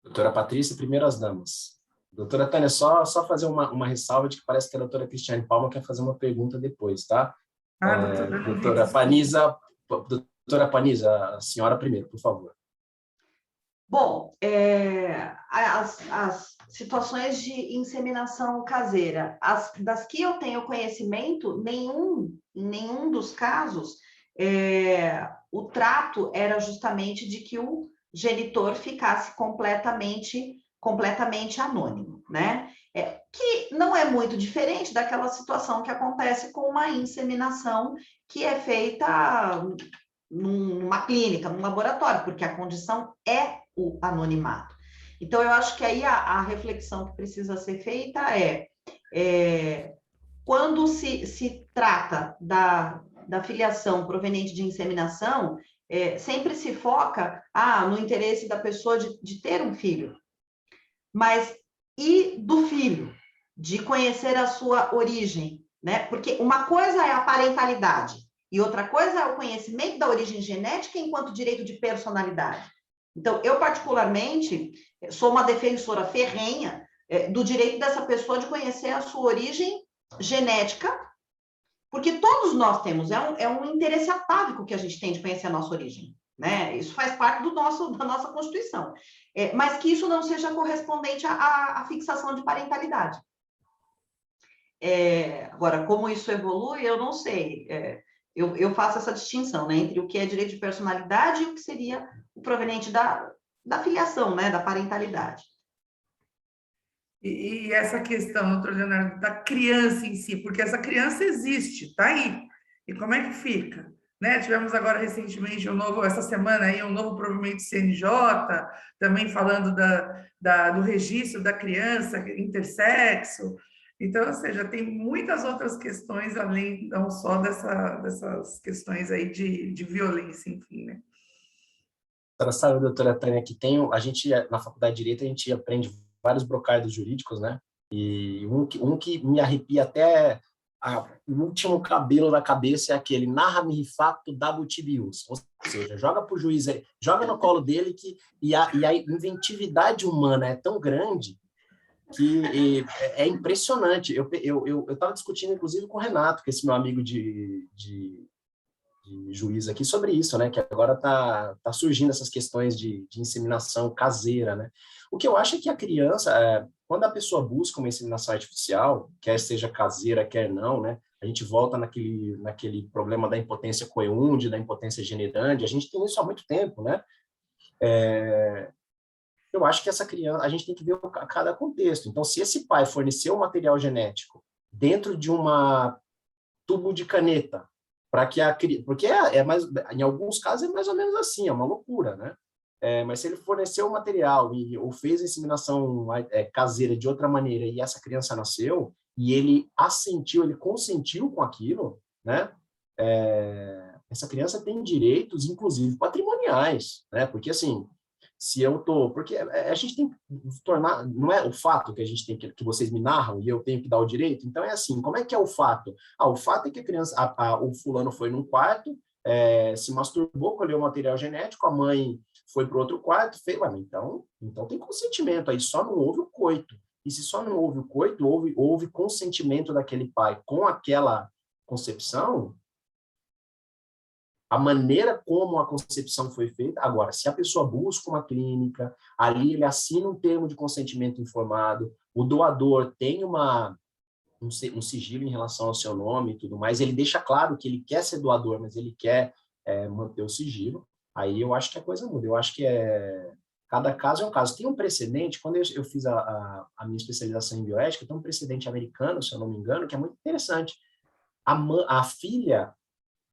Doutora Patrícia, primeiras damas. Doutora Tânia, só fazer uma ressalva de que parece que a doutora Cristiane Palma quer fazer uma pergunta depois, tá? Doutora Panisa, a senhora primeiro, por favor. Bom, as situações de inseminação caseira, das que eu tenho conhecimento, em nenhum dos casos, o trato era justamente de que o genitor ficasse completamente anônimo, né? Que não é muito diferente daquela situação que acontece com uma inseminação que é feita numa clínica, num laboratório, porque a condição é o anonimato. Então, eu acho que aí a reflexão que precisa ser feita quando se trata da filiação proveniente de inseminação, sempre se foca no interesse da pessoa de ter um filho. Mas e do filho? De conhecer a sua origem, né? Porque uma coisa é a parentalidade e outra coisa é o conhecimento da origem genética enquanto direito de personalidade. Então, eu particularmente sou uma defensora ferrenha do direito dessa pessoa de conhecer a sua origem genética, porque todos nós temos, é um interesse atávico que a gente tem de conhecer a nossa origem, né? Isso faz parte da nossa Constituição. Mas que isso não seja correspondente à fixação de parentalidade. Agora, como isso evolui, eu não sei. Eu faço essa distinção, né, entre o que é direito de personalidade e o que seria o proveniente da filiação, né, da parentalidade. E essa questão, doutor Leonardo, da criança em si, porque essa criança existe, está aí. E como é que fica? Né? Tivemos agora recentemente essa semana aí, um novo provimento CNJ, também falando do registro da criança intersexo. Então, ou seja, tem muitas outras questões, além não só dessas questões aí de violência, enfim, né? A senhora sabe, doutora Tânia, que a gente, na Faculdade de Direito, a gente aprende vários brocardos jurídicos, né? E um que me arrepia até o último cabelo da cabeça é aquele narra-me fato dabutibius, ou seja, joga para o juiz aí, joga no colo dele e a inventividade humana é tão grande que é impressionante. Eu estava discutindo, inclusive, com o Renato, que é esse meu amigo de juiz aqui, sobre isso, né? Que agora tá surgindo essas questões de inseminação caseira, né? O que eu acho é que a criança, quando a pessoa busca uma inseminação artificial, quer seja caseira, quer não, né? A gente volta naquele problema da impotência coeúnde, da impotência generande, a gente tem isso há muito tempo, né? Eu acho que essa criança, a gente tem que ver cada contexto. Então, se esse pai forneceu o material genético dentro de uma tubo de caneta, porque em alguns casos é mais ou menos assim, é uma loucura, né? Mas se ele forneceu o material ou fez a inseminação caseira de outra maneira e essa criança nasceu, e ele consentiu com aquilo, né? Essa criança tem direitos, inclusive patrimoniais, né? Porque, assim, Se eu tô, porque a gente tem que tornar, não é o fato que a gente tem que vocês me narram e eu tenho que dar o direito. Então é assim, como é que é o fato? O fato é que a criança, o fulano foi num quarto, se masturbou, colheu material genético, a mãe foi para outro quarto, fez, então tem consentimento aí, só não houve o coito. E se só não houve o coito, houve consentimento daquele pai com aquela concepção, a maneira como a concepção foi feita. Agora, se a pessoa busca uma clínica, ali ele assina um termo de consentimento informado, o doador tem um sigilo em relação ao seu nome e tudo mais, ele deixa claro que ele quer ser doador, mas ele quer manter o sigilo, aí eu acho que a coisa muda. Eu acho que cada caso é um caso. Tem um precedente, quando eu fiz a minha especialização em bioética, tem um precedente americano, se eu não me engano, que é muito interessante. A filha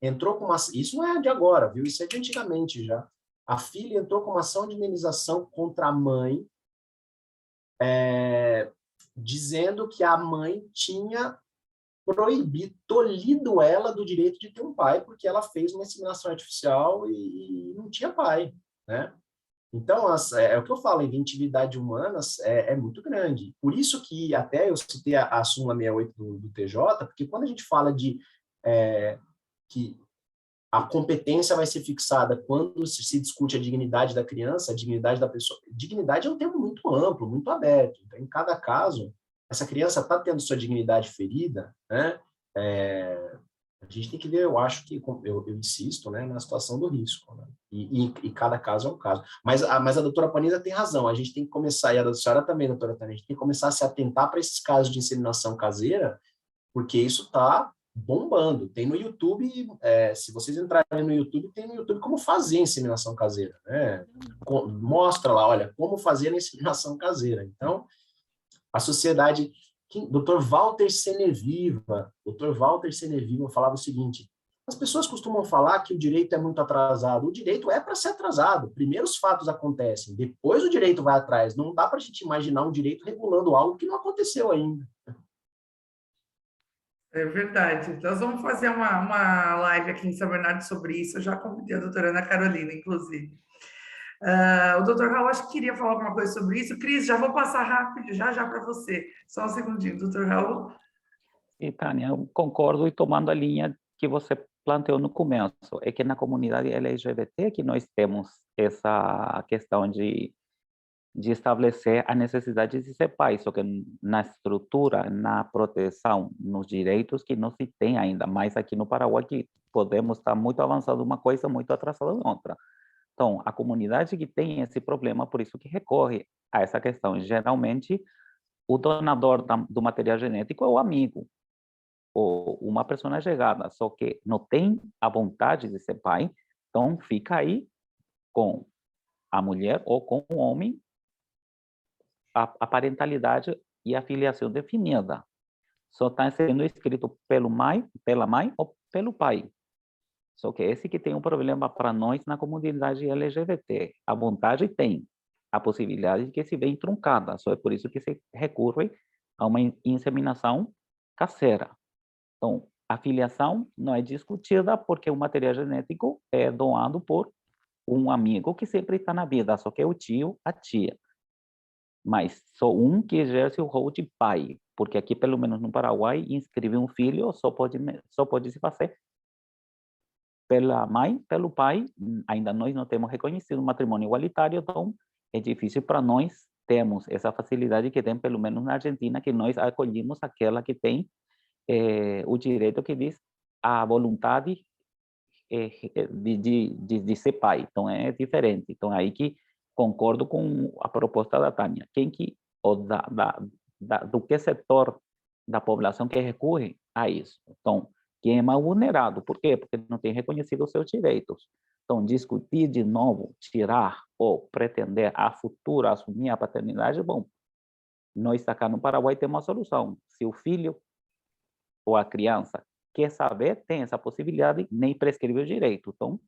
entrou com uma... Isso não é de agora, viu? Isso é de antigamente já. A filha entrou com uma ação de indenização contra a mãe, dizendo que a mãe tinha tolhido ela do direito de ter um pai, porque ela fez uma inseminação artificial e não tinha pai, né? Então, é o que eu falo, a inventividade humana é muito grande. Por isso que até eu citei a súmula 68 do TJ, porque quando a gente fala de que a competência vai ser fixada quando se discute a dignidade da criança, a dignidade da pessoa. Dignidade é um termo muito amplo, muito aberto. Então, em cada caso, essa criança está tendo sua dignidade ferida, né? A gente tem que ver, eu acho que, eu insisto, né, na situação do risco, né? E cada caso é um caso. Mas a doutora Panisa tem razão, a gente tem que começar, e a senhora também, doutora Tânia, a gente tem que começar a se atentar para esses casos de inseminação caseira, porque isso está bombando. Tem no YouTube, se vocês entrarem no YouTube, tem no YouTube como fazer inseminação caseira, né? Mostra lá, olha, como fazer a inseminação caseira. Então, a sociedade... Dr. Walter Seneviva falava o seguinte: as pessoas costumam falar que o direito é muito atrasado. O direito é para ser atrasado. Primeiro os fatos acontecem, depois o direito vai atrás. Não dá para a gente imaginar um direito regulando algo que não aconteceu ainda. É verdade. Nós vamos fazer uma live aqui em São Bernardo sobre isso. Eu já convidei a doutora Ana Carolina, inclusive. O doutor Raul, acho que queria falar alguma coisa sobre isso. Cris, já vou passar rápido, já para você. Só um segundinho, doutor Raul. E, Tânia, eu concordo, e tomando a linha que você planteou no começo, é que na comunidade LGBT que nós temos essa questão de estabelecer a necessidade de ser pai, só que na estrutura, na proteção, nos direitos que não se tem ainda, mais aqui no Paraguai, que podemos estar muito avançado uma coisa, muito atrasado em outra. Então, a comunidade que tem esse problema, por isso que recorre a essa questão. Geralmente, o donador do material genético é o amigo, ou uma pessoa chegada, só que não tem a vontade de ser pai, então fica aí com a mulher ou com o homem a parentalidade e a filiação definida. Só está sendo escrito pela mãe ou pelo pai. Só que esse que tem um problema para nós na comunidade LGBT. A vontade tem, a possibilidade de que se vê truncada. Só é por isso que se recorre a uma inseminação caseira. Então, a filiação não é discutida porque o material genético é doado por um amigo que sempre está na vida, só que é o tio, a tia. Mas só um que exerce o rol de pai, porque aqui, pelo menos no Paraguai, inscrever um filho só pode se fazer pela mãe, pelo pai. Ainda nós não temos reconhecido o matrimônio igualitário, então é difícil para nós termos essa facilidade que tem, pelo menos na Argentina, que nós acolhemos aquela que tem o direito que diz a vontade de ser pai. Então é diferente. Então aí que concordo com a proposta da Tânia. Do que setor da população que recorre a isso? Então, quem é mais vulnerado? Por quê? Porque não tem reconhecido os seus direitos. Então, discutir de novo, tirar ou pretender a futura assumir a paternidade, bom, nós acá no Paraguai temos uma solução. Se o filho ou a criança quer saber, tem essa possibilidade, nem prescreve o direito. Então,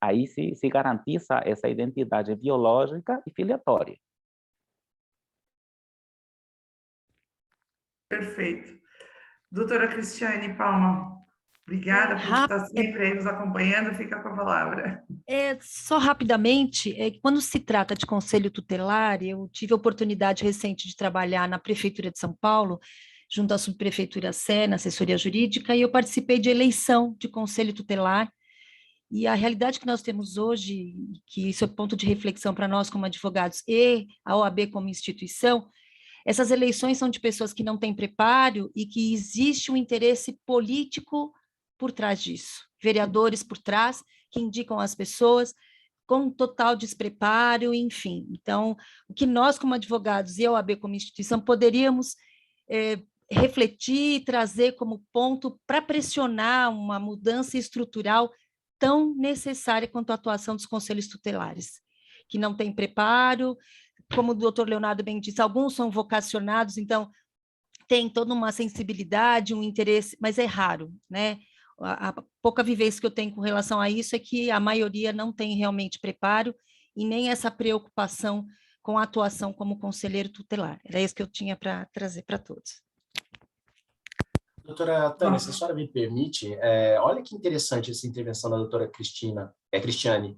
aí se garantiza essa identidade biológica e filiatória. Perfeito. Doutora Cristiane Palma. Obrigada por estar sempre aí nos acompanhando. Fica com a palavra. Só rapidamente, quando se trata de conselho tutelar, eu tive a oportunidade recente de trabalhar na Prefeitura de São Paulo, junto à Subprefeitura Sé, na assessoria jurídica, e eu participei de eleição de conselho tutelar. E a realidade que nós temos hoje, que isso é ponto de reflexão para nós como advogados e a OAB como instituição, essas eleições são de pessoas que não têm preparo e que existe um interesse político por trás disso. Vereadores por trás, que indicam as pessoas com total despreparo, enfim. Então, o que nós, como advogados e a OAB como instituição, poderíamos refletir e trazer como ponto para pressionar uma mudança estrutural tão necessária quanto a atuação dos conselhos tutelares, que não têm preparo, como o doutor Leonardo bem disse, alguns são vocacionados, então tem toda uma sensibilidade, um interesse, mas é raro, né? A pouca vivência que eu tenho com relação a isso é que a maioria não tem realmente preparo e nem essa preocupação com a atuação como conselheiro tutelar. Era isso que eu tinha para trazer para todos. Doutora Tânia, se a senhora me permite, olha que interessante essa intervenção da doutora Cristiane.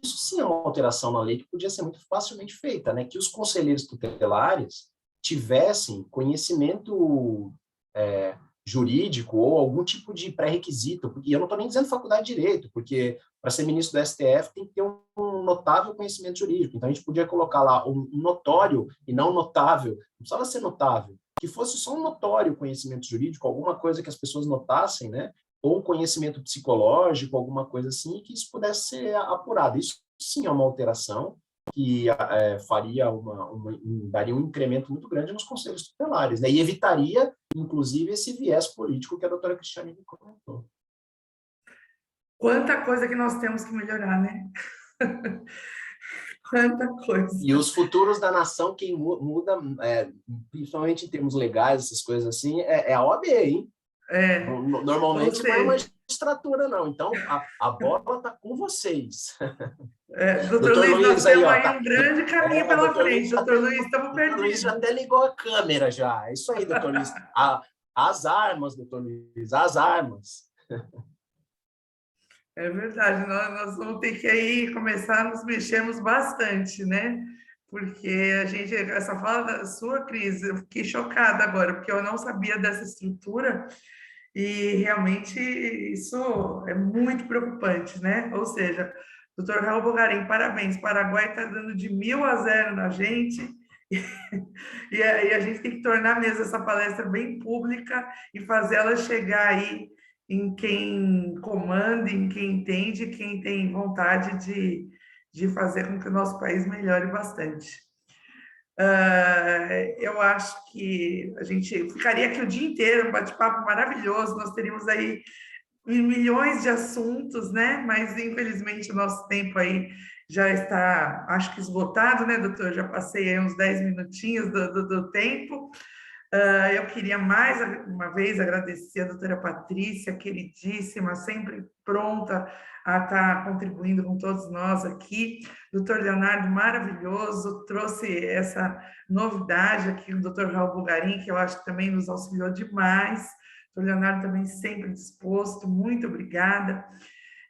Isso sim é uma alteração na lei que podia ser muito facilmente feita, né? Que os conselheiros tutelares tivessem conhecimento jurídico ou algum tipo de pré-requisito, e eu não estou nem dizendo faculdade de Direito, porque para ser ministro do STF tem que ter um notável conhecimento jurídico, então a gente podia colocar lá um notório e não notável, não precisava ser notável, que fosse só um notório conhecimento jurídico, alguma coisa que as pessoas notassem, né, ou um conhecimento psicológico, alguma coisa assim, e que isso pudesse ser apurado. Isso sim é uma alteração que faria daria um incremento muito grande nos conselhos tutelares, né? E evitaria, inclusive, esse viés político que a doutora Cristiane me comentou. Quanta coisa que nós temos que melhorar, né? Quanta coisa. E os futuros da nação, quem muda, principalmente em termos legais, essas coisas assim, é a OAB, hein? Normalmente não é uma magistratura, não. Então, a bola está com vocês. Doutor Luiz, nós temos aí um grande caminho pela frente. Doutor Luiz, estamos perdidos. Doutor Luiz já até ligou a câmera já. É isso aí, doutor Luiz. As armas, doutor Luiz, as armas. É verdade, nós vamos ter que aí começar a nos mexermos bastante, né? Porque essa fala da sua, Cris, eu fiquei chocada agora, porque eu não sabia dessa estrutura e realmente isso é muito preocupante, né? Ou seja, doutor Raul Bogarim, parabéns, o Paraguai está dando de 1.000-0 na gente e a gente tem que tornar mesmo essa palestra bem pública e fazer ela chegar aí em quem comanda, em quem entende, quem tem vontade de fazer com que o nosso país melhore bastante. Eu acho que a gente ficaria aqui o dia inteiro, um bate-papo maravilhoso, nós teríamos aí milhões de assuntos, né? Mas, infelizmente, o nosso tempo aí já está, acho que esgotado, né, doutor? Eu já passei aí uns 10 minutinhos do tempo. Eu queria mais uma vez agradecer a doutora Patrícia, queridíssima, sempre pronta a estar contribuindo com todos nós aqui. Doutor Leonardo, maravilhoso, trouxe essa novidade aqui, o doutor Raul Bogarim, que eu acho que também nos auxiliou demais. O Leonardo também sempre disposto, muito obrigada.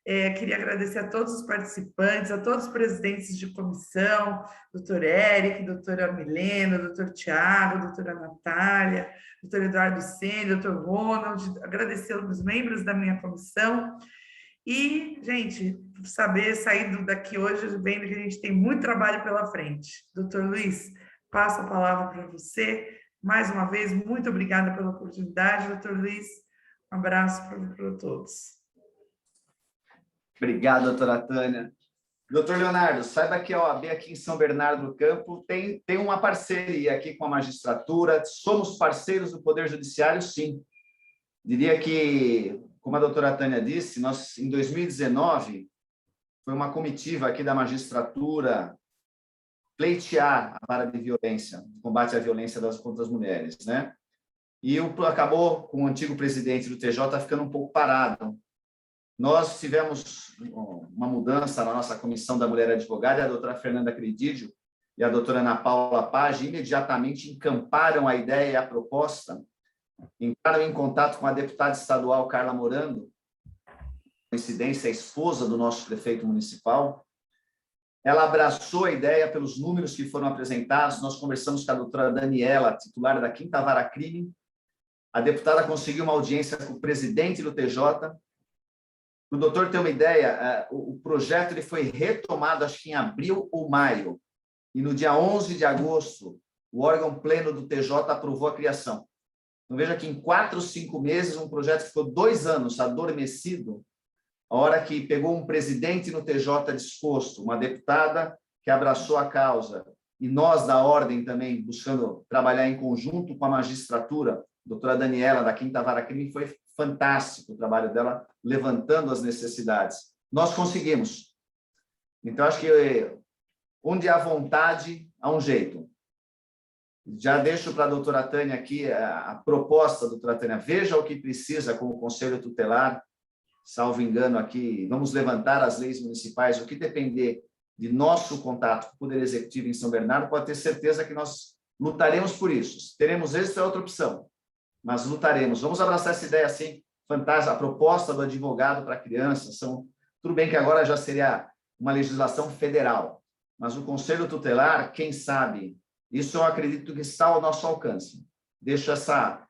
Queria agradecer a todos os participantes, a todos os presidentes de comissão, doutor Eric, doutora Milena, doutor Tiago, doutora Natália, doutor Eduardo Sene, doutor Ronald, agradecer aos membros da minha comissão e, gente, sair daqui hoje vendo que a gente tem muito trabalho pela frente. Doutor Luiz, passo a palavra para você. Mais uma vez, muito obrigada pela oportunidade, doutor Luiz. Um abraço para todos. Obrigado, doutora Tânia. Doutor Leonardo, saiba que a OAB aqui em São Bernardo do Campo tem uma parceria aqui com a magistratura, somos parceiros do Poder Judiciário, sim. Diria que, como a doutora Tânia disse, nós, em 2019, foi uma comitiva aqui da magistratura pleitear a vara de violência, combate à violência contra as mulheres, né? E acabou com o antigo presidente do TJ ficando um pouco parado. Nós tivemos uma mudança na nossa comissão da mulher advogada, a doutora Fernanda Credídio e a doutora Ana Paula Page imediatamente encamparam a ideia e a proposta entraram em contato com a deputada estadual Carla Morando, coincidência, a esposa do nosso prefeito municipal. Ela abraçou a ideia pelos números que foram apresentados. Nós conversamos com a doutora Daniela, titular da 5ª Vara Crime. A deputada conseguiu uma audiência com o presidente do TJ. O doutor ter uma ideia, o projeto ele foi retomado, acho que em abril ou maio, e no dia 11 de agosto, o órgão pleno do TJ aprovou a criação. Então, veja que em 4 ou 5 meses, um projeto que ficou 2 anos adormecido, a hora que pegou um presidente no TJ disposto, uma deputada que abraçou a causa, e nós da Ordem também, buscando trabalhar em conjunto com a magistratura, a doutora Daniela, da 5ª Vara Crime, foi fantástico o trabalho dela, levantando as necessidades. Nós conseguimos. Então, acho que onde há vontade, há um jeito. Já deixo para a doutora Tânia aqui a proposta, doutora Tânia, veja o que precisa com o Conselho Tutelar, salvo engano aqui, vamos levantar as leis municipais, o que depender de nosso contato com o Poder Executivo em São Bernardo, pode ter certeza que nós lutaremos por isso. Teremos êxito é outra opção, mas lutaremos. Vamos abraçar essa ideia assim, fantástica, a proposta do advogado para crianças, tudo bem que agora já seria uma legislação federal, mas o Conselho Tutelar, quem sabe, isso eu acredito que está ao nosso alcance. Deixo essa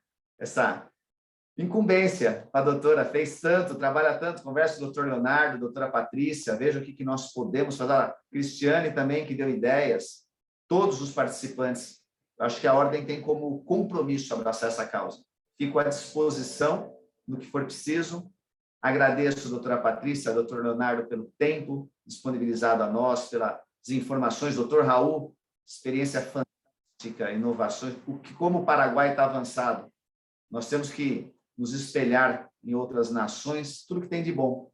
incumbência para a doutora, fez tanto, trabalha tanto, conversa com o doutor Leonardo, doutora Patrícia, veja o que nós podemos fazer, a Cristiane também, que deu ideias, todos os participantes. Acho que a Ordem tem como compromisso abraçar essa causa. Fico à disposição no que for preciso. Agradeço a doutora Patrícia, ao doutor Leonardo, pelo tempo disponibilizado a nós, pelas informações, doutor Raul, experiência fantástica, inovações, como o Paraguai está avançado. Nós temos que nos espelhar em outras nações, tudo que tem de bom.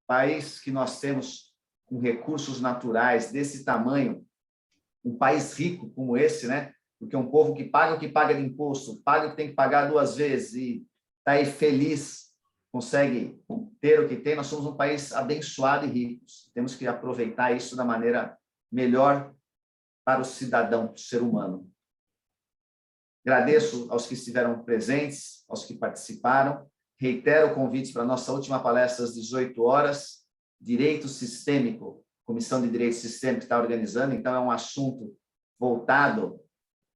País que nós temos com recursos naturais desse tamanho, um país rico como esse, né? Porque é um povo que paga o que paga de imposto, paga o que tem que pagar 2 vezes e está aí feliz, consegue ter o que tem. Nós somos um país abençoado e rico. Temos que aproveitar isso da maneira melhor para o cidadão, para o ser humano. Agradeço aos que estiveram presentes, aos que participaram. Reitero o convite para a nossa última palestra às 18 horas, Direito Sistêmico, Comissão de Direito Sistêmico que está organizando, então é um assunto voltado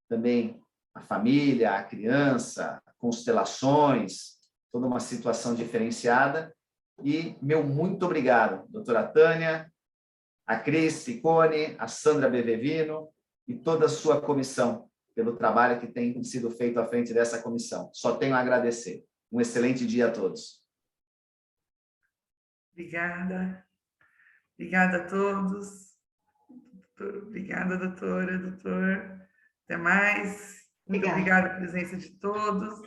também à família, à criança, constelações, toda uma situação diferenciada. E meu muito obrigado, doutora Tânia, a Cris Ciccone, a Sandra Bevevino e toda a sua comissão, pelo trabalho que tem sido feito à frente dessa comissão. Só tenho a agradecer. Um excelente dia a todos. Obrigada. Obrigada a todos. Obrigada, doutora, doutor. Até mais. Muito obrigada pela presença de todos.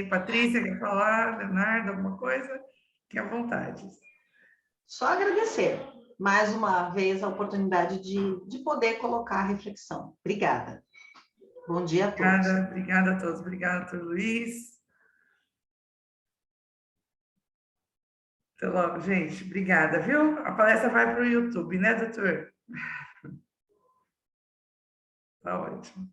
Patrícia, quer falar? Leonardo, alguma coisa? Fique à vontade. Só agradecer mais uma vez a oportunidade de poder colocar a reflexão. Obrigada. Bom dia a todos. Obrigada a todos. Obrigada, doutor Luiz. Até logo, gente. Obrigada, viu? A palestra vai para o YouTube, né, doutor? Tá ótimo.